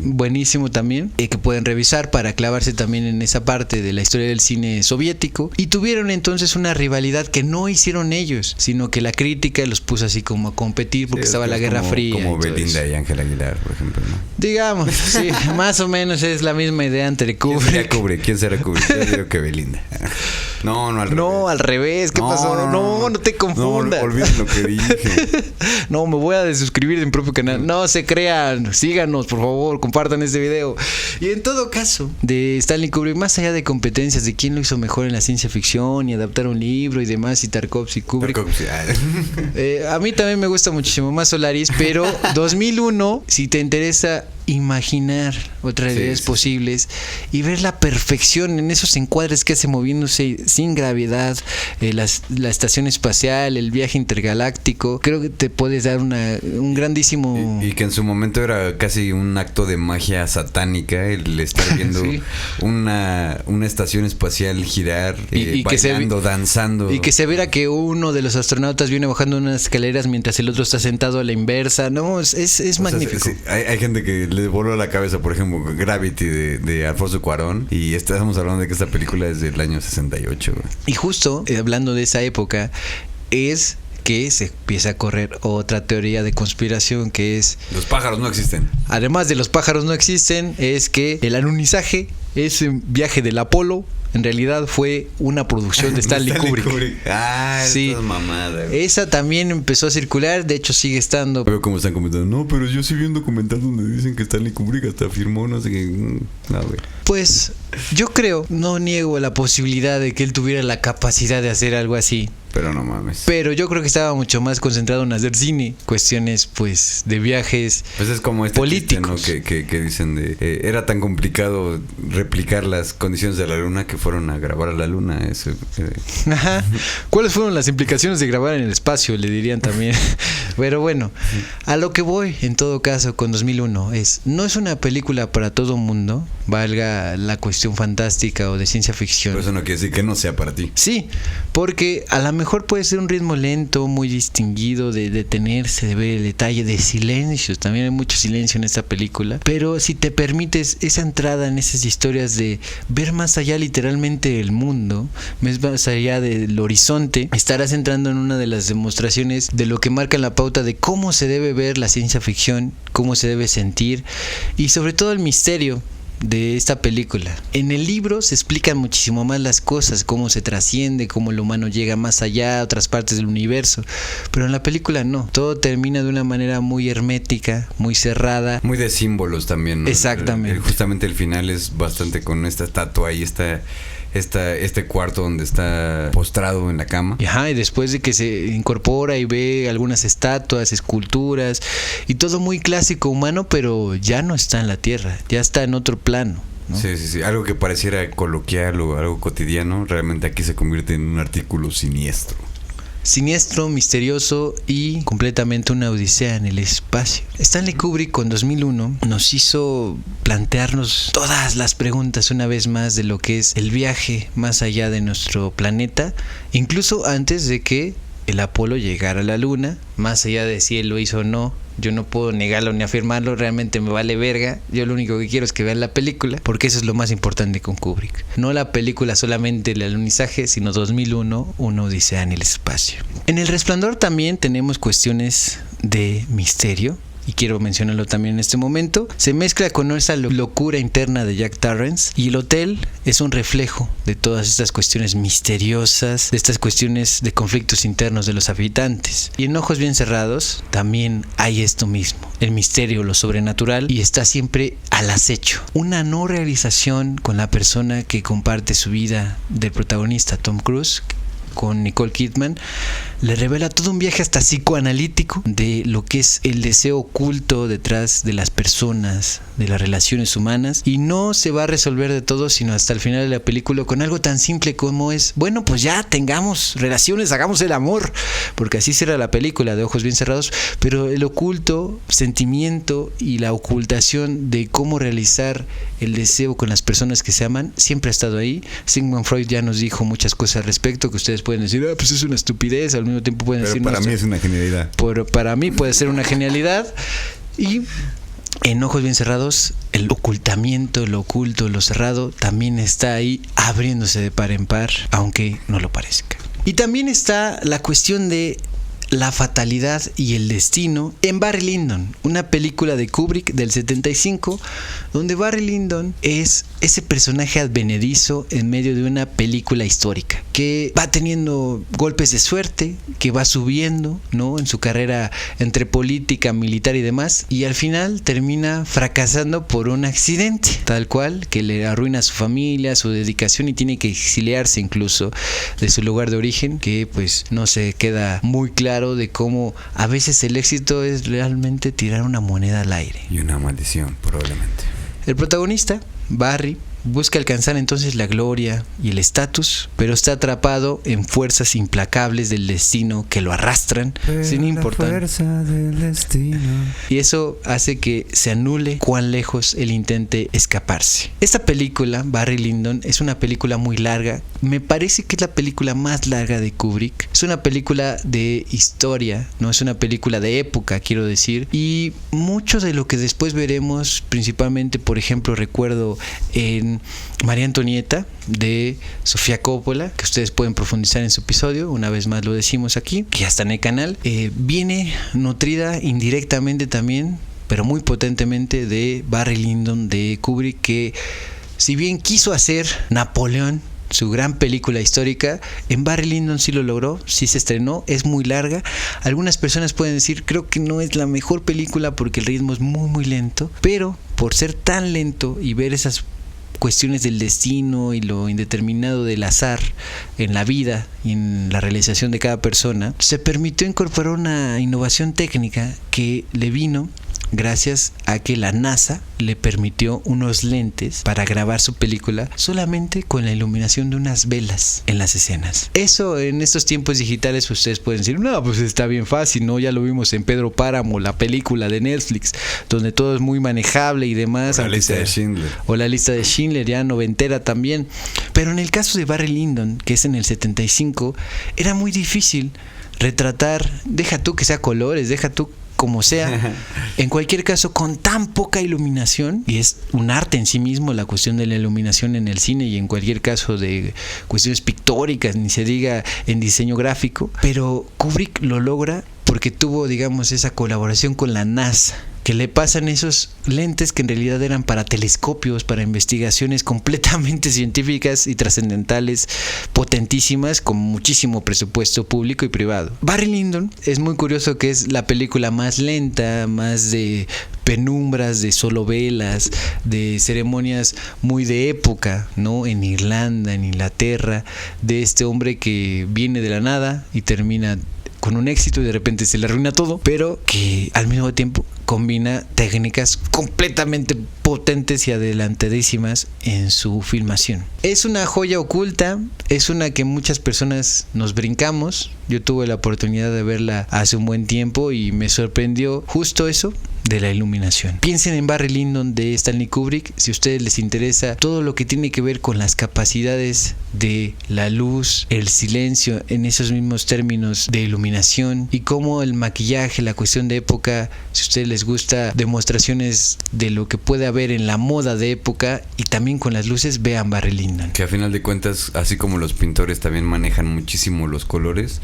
buenísimo también, que pueden revisar para clavarse también en esa parte de la historia del cine soviético. Y tuvieron entonces una rivalidad que no hicieron ellos, sino que la crítica los puso así como a competir porque estaba la Guerra Fría. Como Belinda y Ángel Aguilar, por ejemplo, ¿no? Digamos. Sí, más o menos es la misma idea entre Kubrick. ¿Quién será Kubrick? Yo digo que Belinda. No, al revés. No, al revés. ¿Qué pasó? No te confundas. No, olviden lo que dije. No, me voy a desuscribir de mi propio canal. No se crean. Síganos, por favor. Compartan este video. Y en todo caso, de Stanley Kubrick, más allá de competencias de quién lo hizo mejor en la ciencia ficción y adaptar un libro y demás, y Tarkovsky, Kubrick. A mí también me gusta muchísimo más Solaris, pero 2001, si te interesa imaginar otras ideas posibles y ver la perfección en esos encuadres que hace moviéndose sin gravedad, la estación espacial, el viaje intergaláctico, creo que te puedes dar un grandísimo... Y que en su momento era casi un acto de magia satánica el estar viendo una estación espacial girar, bailando, danzando. Y que se viera que uno de los astronautas viene bajando unas escaleras mientras el otro está sentado a la inversa. No, es magnífico. Hay gente que le voló la cabeza, por ejemplo, Gravity de Alfonso Cuarón, y estamos hablando de que esta película es del año 68. Y justo hablando de esa época es que se empieza a correr otra teoría de conspiración, que es... Los pájaros no existen. Además de los pájaros no existen, es que el alunizaje, ese viaje del Apolo, en realidad fue una producción de Stanley Kubrick. Ah, sí. Esa es mamada, güey. Esa también empezó a circular, de hecho sigue estando. Veo cómo están comentando. No, pero yo sí vi un documental donde dicen que Stanley Kubrick hasta afirmó, no sé qué. No, güey. Pues yo creo, no niego la posibilidad de que él tuviera la capacidad de hacer algo así. pero no mames. Pero yo creo que estaba mucho más concentrado en hacer cine, cuestiones pues de viajes Pues es como este políticos. chiste, ¿no? que dicen de era tan complicado replicar las condiciones de la luna que fueron a grabar a la luna. Eso, Ajá. ¿Cuáles fueron las implicaciones de grabar en el espacio? Le dirían también. Pero bueno, a lo que voy en todo caso con 2001 no es una película para todo mundo, valga la cuestión fantástica o de ciencia ficción. pero eso no quiere decir que no sea para ti. Sí, porque a lo mejor puede ser un ritmo lento, muy distinguido, de detenerse, de ver el detalle, de silencios. También hay mucho silencio en esta película. Pero si te permites esa entrada en esas historias de ver más allá literalmente del mundo, más allá del horizonte, estarás entrando en una de las demostraciones de lo que marca la pauta de cómo se debe ver la ciencia ficción, cómo se debe sentir y sobre todo el misterio de esta película. En el libro se explican muchísimo más las cosas, cómo se trasciende, cómo el humano llega más allá a otras partes del universo, pero en la película no, todo termina de una manera muy hermética, muy cerrada, muy de símbolos también, ¿no? Exactamente. Justamente el final es bastante con esta estatua y este cuarto donde está postrado en la cama. Ajá, y después de que se incorpora y ve algunas estatuas, esculturas y todo muy clásico humano, pero ya no está en la tierra, ya está en otro plano, ¿no? Sí. Algo que pareciera coloquial o algo cotidiano, realmente aquí se convierte en un artículo siniestro. Siniestro, misterioso y completamente una odisea en el espacio. Stanley Kubrick con 2001 nos hizo plantearnos todas las preguntas una vez más de lo que es el viaje más allá de nuestro planeta, incluso antes de que el Apolo llegara a la Luna, más allá de si él lo hizo o no. Yo no puedo negarlo ni afirmarlo, realmente me vale verga. Yo lo único que quiero es que vean la película, porque eso es lo más importante con Kubrick. No la película solamente el alunizaje, sino 2001, una odisea en el espacio. En El Resplandor también tenemos cuestiones de misterio, y quiero mencionarlo también en este momento. Se mezcla con esa locura interna de Jack Torrance, y el hotel es un reflejo de todas estas cuestiones misteriosas, de estas cuestiones de conflictos internos de los habitantes. Y en Ojos Bien Cerrados también hay esto mismo, el misterio, lo sobrenatural, y está siempre al acecho. Una no realización con la persona que comparte su vida del protagonista Tom Cruise con Nicole Kidman, le revela todo un viaje hasta psicoanalítico de lo que es el deseo oculto detrás de las personas, de las relaciones humanas, y no se va a resolver de todo sino hasta el final de la película con algo tan simple como es, bueno, pues ya tengamos relaciones, hagamos el amor, porque así será la película de Ojos Bien Cerrados, pero el oculto sentimiento y la ocultación de cómo realizar el deseo con las personas que se aman siempre ha estado ahí. Sigmund Freud ya nos dijo muchas cosas al respecto que ustedes pueden decir, pues es una estupidez, al mismo tiempo pueden decir, para mí es una genialidad. Para mí puede ser una genialidad. Y en Ojos Bien Cerrados, el ocultamiento, lo oculto, lo cerrado, también está ahí abriéndose de par en par, aunque no lo parezca. Y también está la cuestión de la fatalidad y el destino en Barry Lyndon, una película de Kubrick del 75, donde Barry Lyndon es ese personaje advenedizo en medio de una película histórica, que va teniendo golpes de suerte, que va subiendo, ¿no?, en su carrera entre política, militar y demás, y al final termina fracasando por un accidente, tal cual, que le arruina a su familia, su dedicación, y tiene que exiliarse incluso de su lugar de origen, que pues no se queda muy claro de cómo a veces el éxito es realmente tirar una moneda al aire. Y una maldición, probablemente. El protagonista, Barry, busca alcanzar entonces la gloria y el estatus, pero está atrapado en fuerzas implacables del destino que lo arrastran sin importar. La fuerza del destino. Y eso hace que se anule cuán lejos él intente escaparse. Esta película, Barry Lyndon, es una película muy larga. Me parece que es la película más larga de Kubrick. Es una película de historia, no es una película de época, quiero decir. Y mucho de lo que después veremos, principalmente, por ejemplo, recuerdo en María Antonieta de Sofía Coppola, que ustedes pueden profundizar en su episodio, una vez más lo decimos aquí, que ya está en el canal, viene nutrida indirectamente también, pero muy potentemente, de Barry Lyndon de Kubrick, que si bien quiso hacer Napoleón, su gran película histórica, en Barry Lyndon sí lo logró, sí se estrenó, es muy larga. Algunas personas pueden decir, creo que no es la mejor película porque el ritmo es muy muy lento, pero por ser tan lento y ver esas cuestiones del destino y lo indeterminado del azar en la vida y en la realización de cada persona, se permitió incorporar una innovación técnica que le vino gracias a que la NASA le permitió unos lentes para grabar su película solamente con la iluminación de unas velas en las escenas. Eso en estos tiempos digitales ustedes pueden decir, no, pues está bien fácil, ¿no? Ya lo vimos en Pedro Páramo, la película de Netflix, donde todo es muy manejable y demás. O la lista de Schindler. O la lista de Schindler, ya noventera también. Pero en el caso de Barry Lyndon, que es en el 75, era muy difícil retratar, deja tú que sea colores, deja tú como sea, en cualquier caso con tan poca iluminación, y es un arte en sí mismo la cuestión de la iluminación en el cine y en cualquier caso de cuestiones pictóricas, ni se diga en diseño gráfico, pero Kubrick lo logra porque tuvo, digamos, esa colaboración con la NASA, que le pasan esos lentes que en realidad eran para telescopios, para investigaciones completamente científicas y trascendentales, potentísimas, con muchísimo presupuesto público y privado. Barry Lyndon es muy curioso que es la película más lenta, más de penumbras, de solo velas, de ceremonias muy de época, ¿no? En Irlanda, en Inglaterra, de este hombre que viene de la nada y termina con un éxito y de repente se le arruina todo, pero que al mismo tiempo combina técnicas completamente potentes y adelantadísimas en su filmación. Es una joya oculta, es una que muchas personas nos brincamos. Yo tuve la oportunidad de verla hace un buen tiempo y me sorprendió justo eso de la iluminación. Piensen en Barry Lyndon de Stanley Kubrick, si a ustedes les interesa todo lo que tiene que ver con las capacidades de la luz, el silencio, en esos mismos términos de iluminación, y cómo el maquillaje, la cuestión de época, si a ustedes les gusta demostraciones de lo que puede haber en la moda de época y también con las luces, vean Barry Lyndon. Que a final de cuentas, así como los pintores también manejan muchísimo los colores,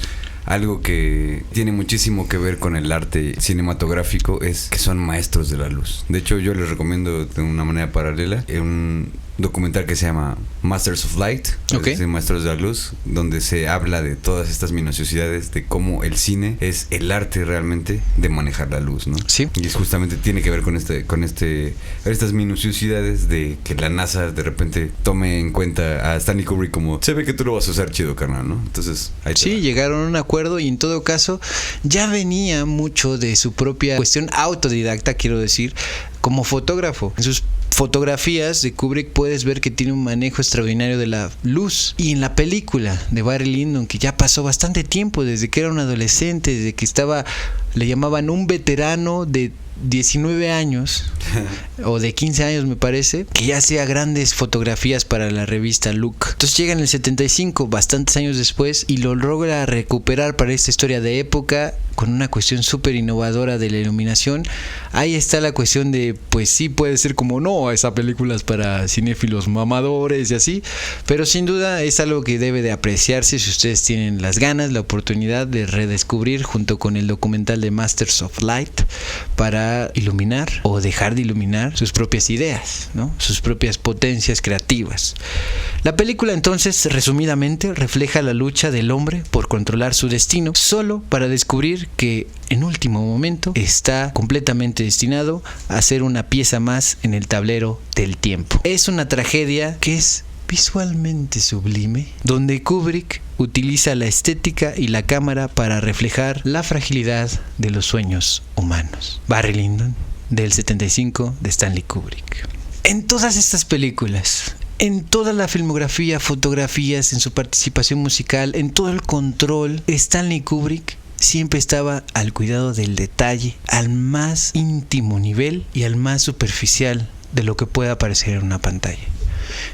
algo que tiene muchísimo que ver con el arte cinematográfico es que son maestros de la luz. De hecho, yo les recomiendo de una manera paralela un documental que se llama Masters of Light, okay, es decir, Maestros de la Luz, donde se habla de todas estas minuciosidades, de cómo el cine es el arte realmente de manejar la luz, ¿no? Sí. Y es justamente tiene que ver con estas minuciosidades de que la NASA de repente tome en cuenta a Stanley Kubrick como, se ve que tú lo vas a usar chido, carnal, ¿no? Entonces, ahí te va. Llegaron a un acuerdo y en todo caso ya venía mucho de su propia cuestión autodidacta, quiero decir, como fotógrafo. En sus fotografías de Kubrick puedes ver que tiene un manejo extraordinario de la luz, y en la película de Barry Lyndon, que ya pasó bastante tiempo desde que era un adolescente, desde que estaba, le llamaban un veterano de 19 años o de 15 años me parece, que ya hacía grandes fotografías para la revista Look. Entonces llega en el 75, bastantes años después, y lo logra recuperar para esta historia de época con una cuestión súper innovadora de la iluminación. Ahí está la cuestión de, pues sí puede ser como, no, esa película es para cinéfilos mamadores y así, pero sin duda es algo que debe de apreciarse si ustedes tienen las ganas, la oportunidad de redescubrir junto con el documental de Masters of Light, para iluminar o dejar de iluminar sus propias ideas, ¿no? Sus propias potencias creativas. La película entonces, resumidamente, refleja la lucha del hombre por controlar su destino, solo para descubrir que en último momento está completamente destinado a ser una pieza más en el tablero del tiempo. Es una tragedia que es visualmente sublime, donde Kubrick utiliza la estética y la cámara para reflejar la fragilidad de los sueños humanos. Barry Lyndon, del 75, de Stanley Kubrick. En todas estas películas, en toda la filmografía, fotografías, en su participación musical, en todo el control, Stanley Kubrick siempre estaba al cuidado del detalle, al más íntimo nivel y al más superficial de lo que pueda aparecer en una pantalla.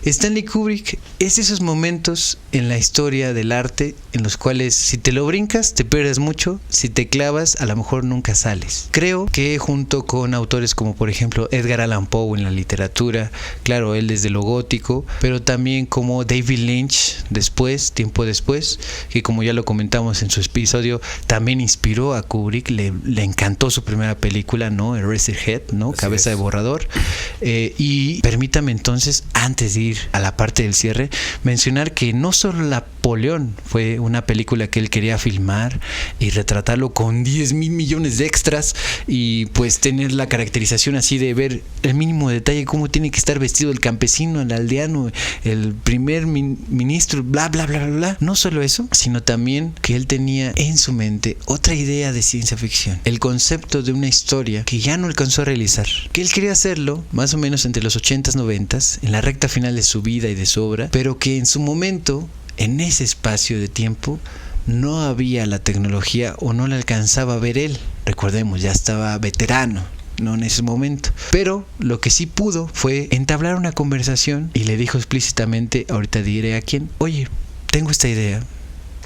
Stanley Kubrick es esos momentos en la historia del arte en los cuales si te lo brincas te pierdes mucho, si te clavas a lo mejor nunca sales. Creo que junto con autores como por ejemplo Edgar Allan Poe en la literatura, claro, él desde lo gótico, pero también como David Lynch después, tiempo después, que como ya lo comentamos en su episodio, también inspiró a Kubrick, le encantó su primera película, ¿no? Eraserhead, ¿no? Así Cabeza es. de borrador. Y permítame entonces, antes de ir a la parte del cierre, mencionar que no solo solo Napoleón fue una película que él quería filmar y retratarlo con 10,000 millones de extras y pues tener la caracterización así de ver el mínimo detalle, cómo tiene que estar vestido el campesino, el aldeano, el primer ministro, bla, bla, bla, bla, bla. No solo eso, sino también que él tenía en su mente otra idea de ciencia ficción, el concepto de una historia que ya no alcanzó a realizar, que él quería hacerlo más o menos entre los 80s, 90s, en la recta final de su vida y de su obra, pero que en su momento, en ese espacio de tiempo, no había la tecnología o no la alcanzaba a ver él. Recordemos, ya estaba veterano, no en ese momento. Pero lo que sí pudo fue entablar una conversación y le dijo explícitamente, ahorita diré a quién: oye, tengo esta idea,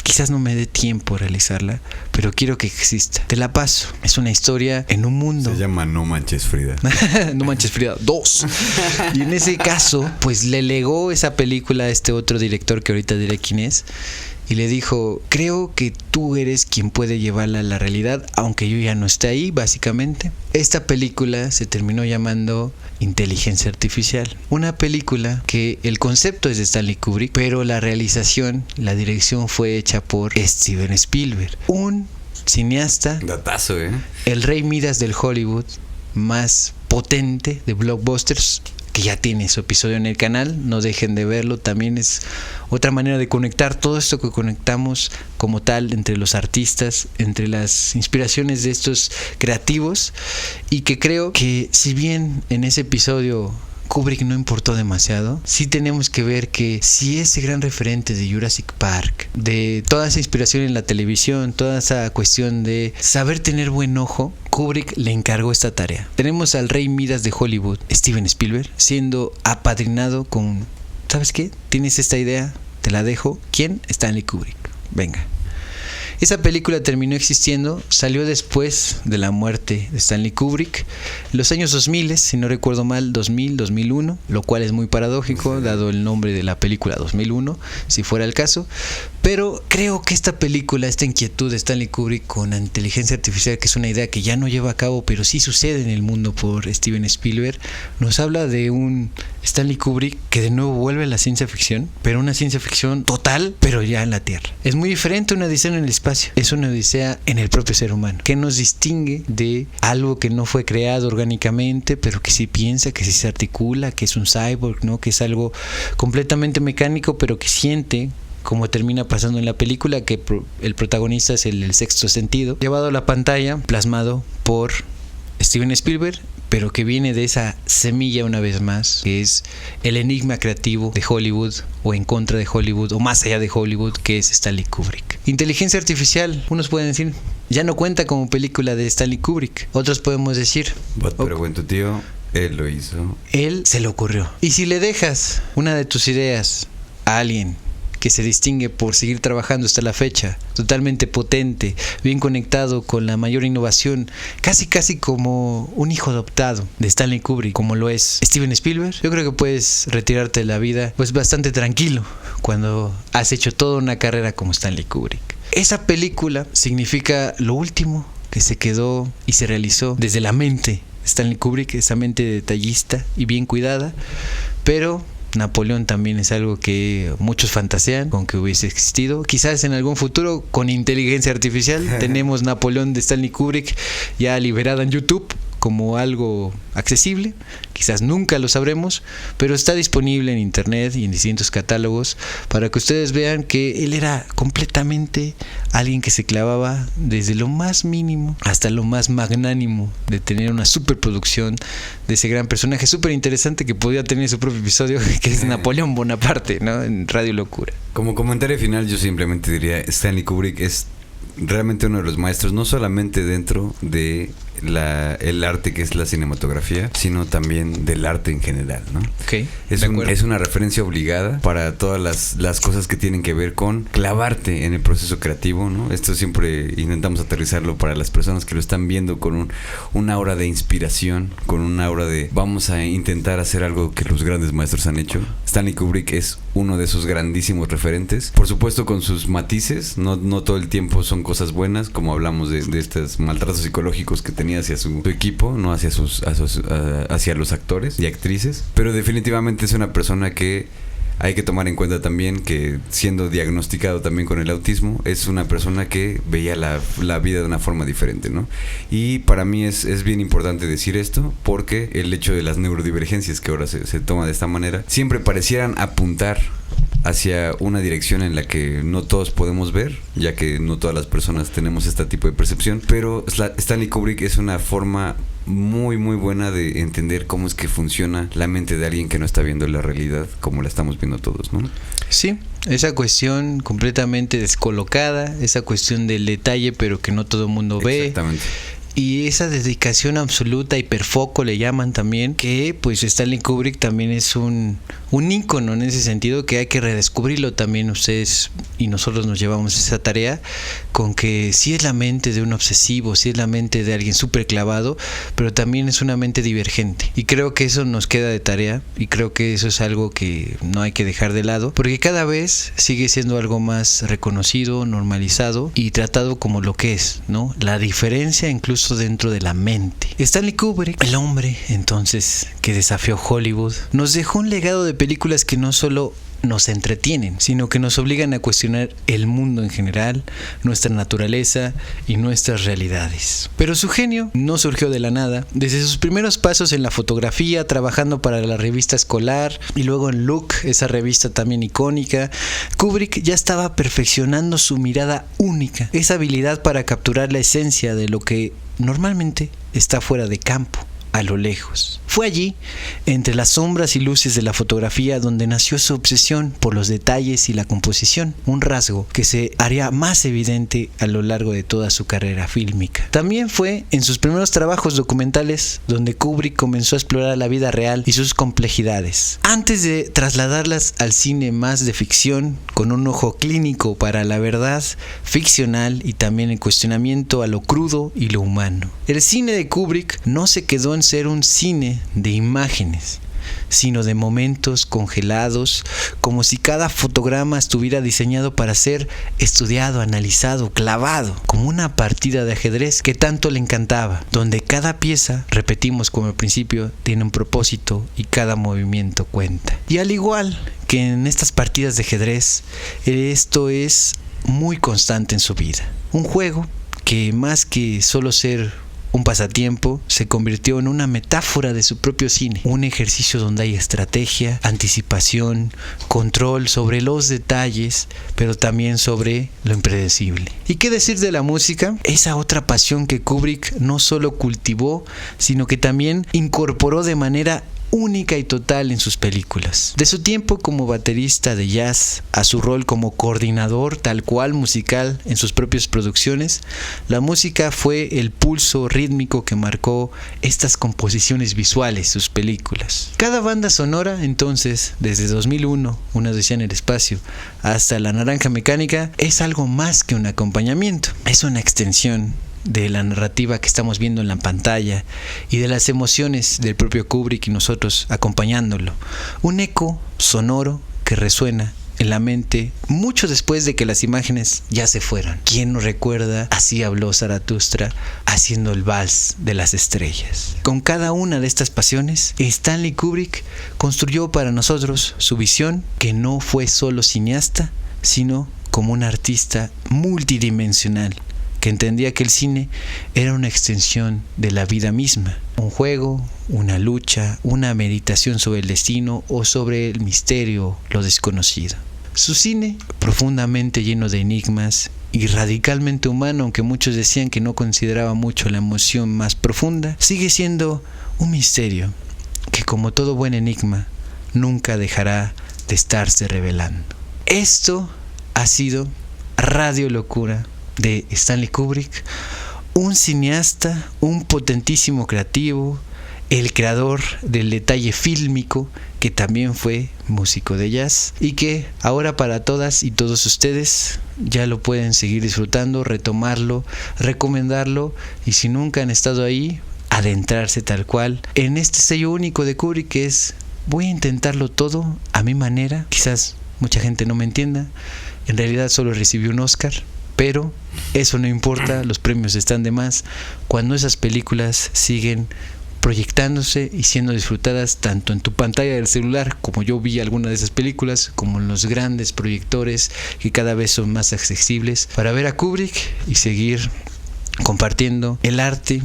quizás no me dé tiempo a realizarla, pero quiero que exista. Te la paso. Es una historia en un mundo. Se llama No Manches Frida. No Manches Frida 2. Y en ese caso, pues le legó esa película a este otro director que ahorita diré quién es. Y le dijo: creo que tú eres quien puede llevarla a la realidad, aunque yo ya no esté ahí, básicamente. Esta película se terminó llamando Inteligencia Artificial. Una película que el concepto es de Stanley Kubrick, pero la realización, la dirección fue hecha por Steven Spielberg. Un cineasta, Datazo, el rey Midas del Hollywood, más potente de blockbusters, que ya tiene su episodio en el canal, no dejen de verlo. También es otra manera de conectar todo esto que conectamos como tal entre los artistas, entre las inspiraciones de estos creativos, y que creo que si bien en ese episodio Kubrick no importó demasiado, sí tenemos que ver que si ese gran referente de Jurassic Park, de toda esa inspiración en la televisión, toda esa cuestión de saber tener buen ojo, Kubrick le encargó esta tarea. Tenemos al rey Midas de Hollywood, Steven Spielberg, siendo apadrinado con: ¿sabes qué? ¿Tienes esta idea? Te la dejo. ¿Quién? Stanley Kubrick. Venga. Esa película terminó existiendo, salió después de la muerte de Stanley Kubrick, en los años 2000, si no recuerdo mal, 2000, 2001, lo cual es muy paradójico, dado el nombre de la película 2001, si fuera el caso. Pero creo que esta película, esta inquietud de Stanley Kubrick con la inteligencia artificial, que es una idea que ya no lleva a cabo, pero sí sucede en el mundo por Steven Spielberg, nos habla de un Stanley Kubrick que de nuevo vuelve a la ciencia ficción, pero una ciencia ficción total, pero ya en la Tierra. Es muy diferente a una odisea en el espacio, es una odisea en el propio ser humano, que nos distingue de algo que no fue creado orgánicamente, pero que sí piensa, que sí se articula, que es un cyborg, ¿no? Que es algo completamente mecánico, pero que siente, como termina pasando en la película, que el protagonista es el sexto sentido, llevado a la pantalla, plasmado por Steven Spielberg, pero que viene de esa semilla una vez más, que es el enigma creativo de Hollywood, o en contra de Hollywood, o más allá de Hollywood, que es Stanley Kubrick. Inteligencia Artificial, unos pueden decir, ya no cuenta como película de Stanley Kubrick. Otros podemos decir, pero bueno, tu tío, él lo hizo. Él se le ocurrió. Y si le dejas una de tus ideas a alguien que se distingue por seguir trabajando hasta la fecha, totalmente potente, bien conectado con la mayor innovación, casi como un hijo adoptado de Stanley Kubrick, como lo es Steven Spielberg, yo creo que puedes retirarte de la vida pues bastante tranquilo cuando has hecho toda una carrera como Stanley Kubrick. Esa película significa lo último que se quedó y se realizó desde la mente de Stanley Kubrick, esa mente detallista y bien cuidada. Pero Napoleón también es algo que muchos fantasean con que hubiese existido. Quizás en algún futuro, con inteligencia artificial, tenemos Napoleón de Stanley Kubrick ya liberada en YouTube como algo accesible. Quizás nunca lo sabremos, pero está disponible en internet y en distintos catálogos para que ustedes vean que él era completamente alguien que se clavaba desde lo más mínimo hasta lo más magnánimo de tener una superproducción de ese gran personaje súper interesante que podía tener su propio episodio, que es Napoleón Bonaparte, ¿no? En Radio Locura. Como comentario final, yo simplemente diría: Stanley Kubrick es realmente uno de los maestros, no solamente dentro de el arte que es la cinematografía, sino también del arte en general, ¿no? Okay, es una referencia obligada para todas las cosas que tienen que ver con clavarte en el proceso creativo, ¿no? Esto siempre intentamos aterrizarlo para las personas que lo están viendo con un aura de inspiración, con un aura de vamos a intentar hacer algo que los grandes maestros han hecho. Stanley Kubrick es uno de esos grandísimos referentes, por supuesto con sus matices, no todo el tiempo son cosas buenas, como hablamos de estos maltratos psicológicos que tenía hacia su equipo, no hacia los actores y actrices, pero definitivamente es una persona que hay que tomar en cuenta también que siendo diagnosticado también con el autismo, es una persona que veía la vida de una forma diferente, ¿no? Y para mí es bien importante decir esto, porque el hecho de las neurodivergencias que ahora se toma de esta manera, siempre parecieran apuntar hacia una dirección en la que no todos podemos ver, ya que no todas las personas tenemos este tipo de percepción, pero Stanley Kubrick es una forma muy muy buena de entender cómo es que funciona la mente de alguien que no está viendo la realidad como la estamos viendo todos, ¿no? Sí, esa cuestión completamente descolocada, esa cuestión del detalle pero que no todo el mundo ve. Exactamente. Y esa dedicación absoluta, hiperfoco le llaman también, que pues Stanley Kubrick también es un ícono en ese sentido, que hay que redescubrirlo también ustedes y nosotros nos llevamos esa tarea, con que sí es la mente de un obsesivo, sí es la mente de alguien súper clavado, pero también es una mente divergente. Y creo que eso nos queda de tarea, y creo que eso es algo que no hay que dejar de lado, porque cada vez sigue siendo algo más reconocido, normalizado y tratado como lo que es, ¿no? La diferencia incluso dentro de la mente. Stanley Kubrick, el hombre entonces que desafió Hollywood, nos dejó un legado de películas que no solo nos entretienen, sino que nos obligan a cuestionar el mundo en general, nuestra naturaleza y nuestras realidades. Pero su genio no surgió de la nada. Desde sus primeros pasos en la fotografía, trabajando para la revista escolar y luego en Look, esa revista también icónica, Kubrick ya estaba perfeccionando su mirada única, esa habilidad para capturar la esencia de lo que normalmente está fuera de campo, a lo lejos. Fue allí, entre las sombras y luces de la fotografía, donde nació su obsesión por los detalles y la composición, un rasgo que se haría más evidente a lo largo de toda su carrera fílmica. También fue en sus primeros trabajos documentales donde Kubrick comenzó a explorar la vida real y sus complejidades, antes de trasladarlas al cine más de ficción, con un ojo clínico para la verdad ficcional y también el cuestionamiento a lo crudo y lo humano. El cine de Kubrick no se quedó en ser un cine de imágenes, sino de momentos congelados, como si cada fotograma estuviera diseñado para ser estudiado, analizado, clavado, como una partida de ajedrez que tanto le encantaba, donde cada pieza, repetimos como al principio, tiene un propósito y cada movimiento cuenta. Y al igual que en estas partidas de ajedrez, esto es muy constante en su vida. Un juego que más que solo ser un pasatiempo, se convirtió en una metáfora de su propio cine, un ejercicio donde hay estrategia, anticipación, control sobre los detalles, pero también sobre lo impredecible. ¿Y qué decir de la música? Esa otra pasión que Kubrick no solo cultivó, sino que también incorporó de manera única y total en sus películas. De su tiempo como baterista de jazz a su rol como coordinador tal cual musical en sus propias producciones, la música fue el pulso rítmico que marcó estas composiciones visuales, sus películas. Cada banda sonora, entonces, desde 2001, Una odisea en el espacio, hasta La naranja mecánica, es algo más que un acompañamiento, es una extensión de la narrativa que estamos viendo en la pantalla y de las emociones del propio Kubrick y nosotros acompañándolo. Un eco sonoro que resuena en la mente mucho después de que las imágenes ya se fueron. ¿Quién no recuerda Así habló Zaratustra haciendo el vals de las estrellas? Con cada una de estas pasiones, Stanley Kubrick construyó para nosotros su visión, que no fue solo cineasta, sino como un artista multidimensional, que entendía que el cine era una extensión de la vida misma, un juego, una lucha, una meditación sobre el destino o sobre el misterio, lo desconocido. Su cine, profundamente lleno de enigmas y radicalmente humano, aunque muchos decían que no consideraba mucho la emoción más profunda, sigue siendo un misterio que, como todo buen enigma, nunca dejará de estarse revelando. Esto ha sido Radio Locura de Stanley Kubrick, un cineasta, un potentísimo creativo, el creador del detalle fílmico, que también fue músico de jazz y que ahora para todas y todos ustedes ya lo pueden seguir disfrutando, retomarlo, recomendarlo, y si nunca han estado ahí, adentrarse tal cual en este sello único de Kubrick, que es: voy a intentarlo todo a mi manera. Quizás mucha gente no me entienda, en realidad solo recibí un Oscar, pero eso no importa, los premios están de más cuando esas películas siguen proyectándose y siendo disfrutadas tanto en tu pantalla del celular, como yo vi algunas de esas películas, como en los grandes proyectores que cada vez son más accesibles, para ver a Kubrick y seguir compartiendo el arte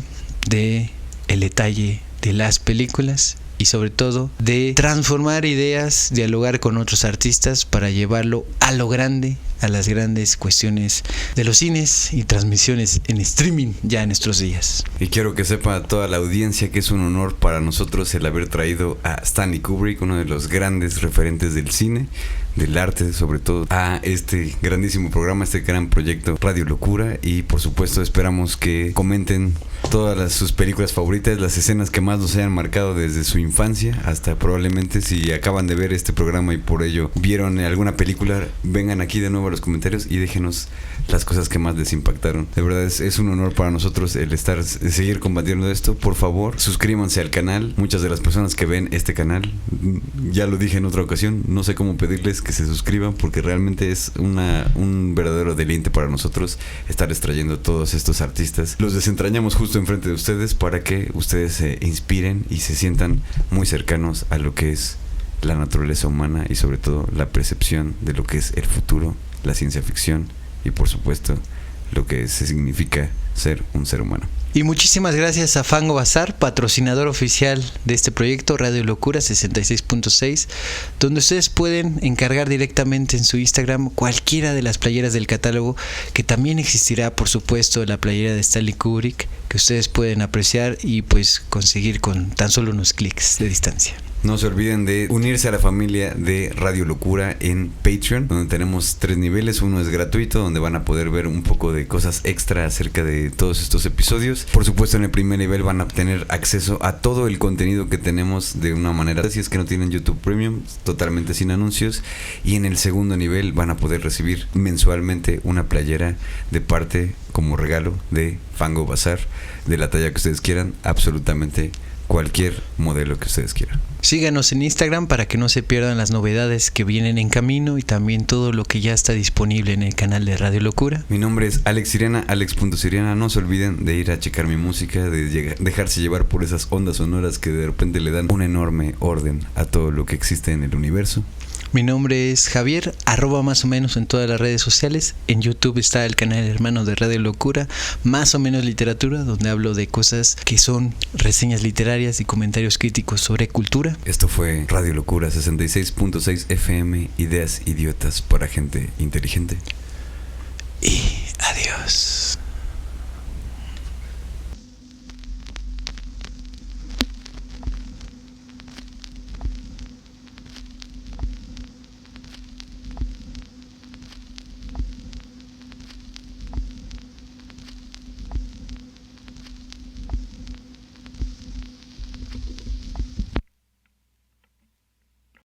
de el detalle de las películas y sobre todo de transformar ideas, dialogar con otros artistas para llevarlo a lo grande, a las grandes cuestiones de los cines y transmisiones en streaming ya en nuestros días. Y quiero que sepa toda la audiencia que es un honor para nosotros el haber traído a Stanley Kubrick, uno de los grandes referentes del cine, del arte sobre todo, a este grandísimo programa, este gran proyecto Radio Locura. Y por supuesto esperamos que comenten todas sus películas favoritas, las escenas que más nos hayan marcado desde su infancia hasta probablemente si acaban de ver este programa y por ello vieron alguna película, vengan aquí de nuevo a los comentarios y déjenos las cosas que más les impactaron. De verdad es un honor para nosotros el seguir combatiendo esto. Por favor, suscríbanse al canal. Muchas de las personas que ven este canal, ya lo dije en otra ocasión, no sé cómo pedirles que se suscriban porque realmente es un verdadero deleite para nosotros estar extrayendo todos estos artistas. Los desentrañamos justo enfrente de ustedes para que ustedes se inspiren y se sientan muy cercanos a lo que es la naturaleza humana y sobre todo la percepción de lo que es el futuro, la ciencia ficción y por supuesto lo que significa ser un ser humano. Y muchísimas gracias a Fango Bazar, patrocinador oficial de este proyecto Radio Locura 66.6, donde ustedes pueden encargar directamente en su Instagram cualquiera de las playeras del catálogo, que también existirá por supuesto la playera de Stanley Kubrick, que ustedes pueden apreciar y pues conseguir con tan solo unos clics de distancia. No se olviden de unirse a la familia de Radio Locura en Patreon, donde tenemos 3 niveles. Uno es gratuito, donde van a poder ver un poco de cosas extra acerca de todos estos episodios. Por supuesto, en el primer nivel van a tener acceso a todo el contenido que tenemos de una manera, si es que no tienen YouTube Premium, totalmente sin anuncios. Y en el segundo nivel van a poder recibir mensualmente una playera de parte como regalo de Fango Bazar, de la talla que ustedes quieran, absolutamente cualquier modelo que ustedes quieran. Síganos en Instagram para que no se pierdan las novedades que vienen en camino y también todo lo que ya está disponible en el canal de Radio Locura. Mi nombre es Alex Siriana, alex.siriana. No se olviden de ir a checar mi música, de dejarse llevar por esas ondas sonoras que de repente le dan un enorme orden a todo lo que existe en el universo. Mi nombre es Javier, @ más o menos en todas las redes sociales. En YouTube está el canal Hermanos de Radio Locura, más o menos literatura, donde hablo de cosas que son reseñas literarias y comentarios críticos sobre cultura. Esto fue Radio Locura 66.6 FM, ideas idiotas para gente inteligente. Y adiós.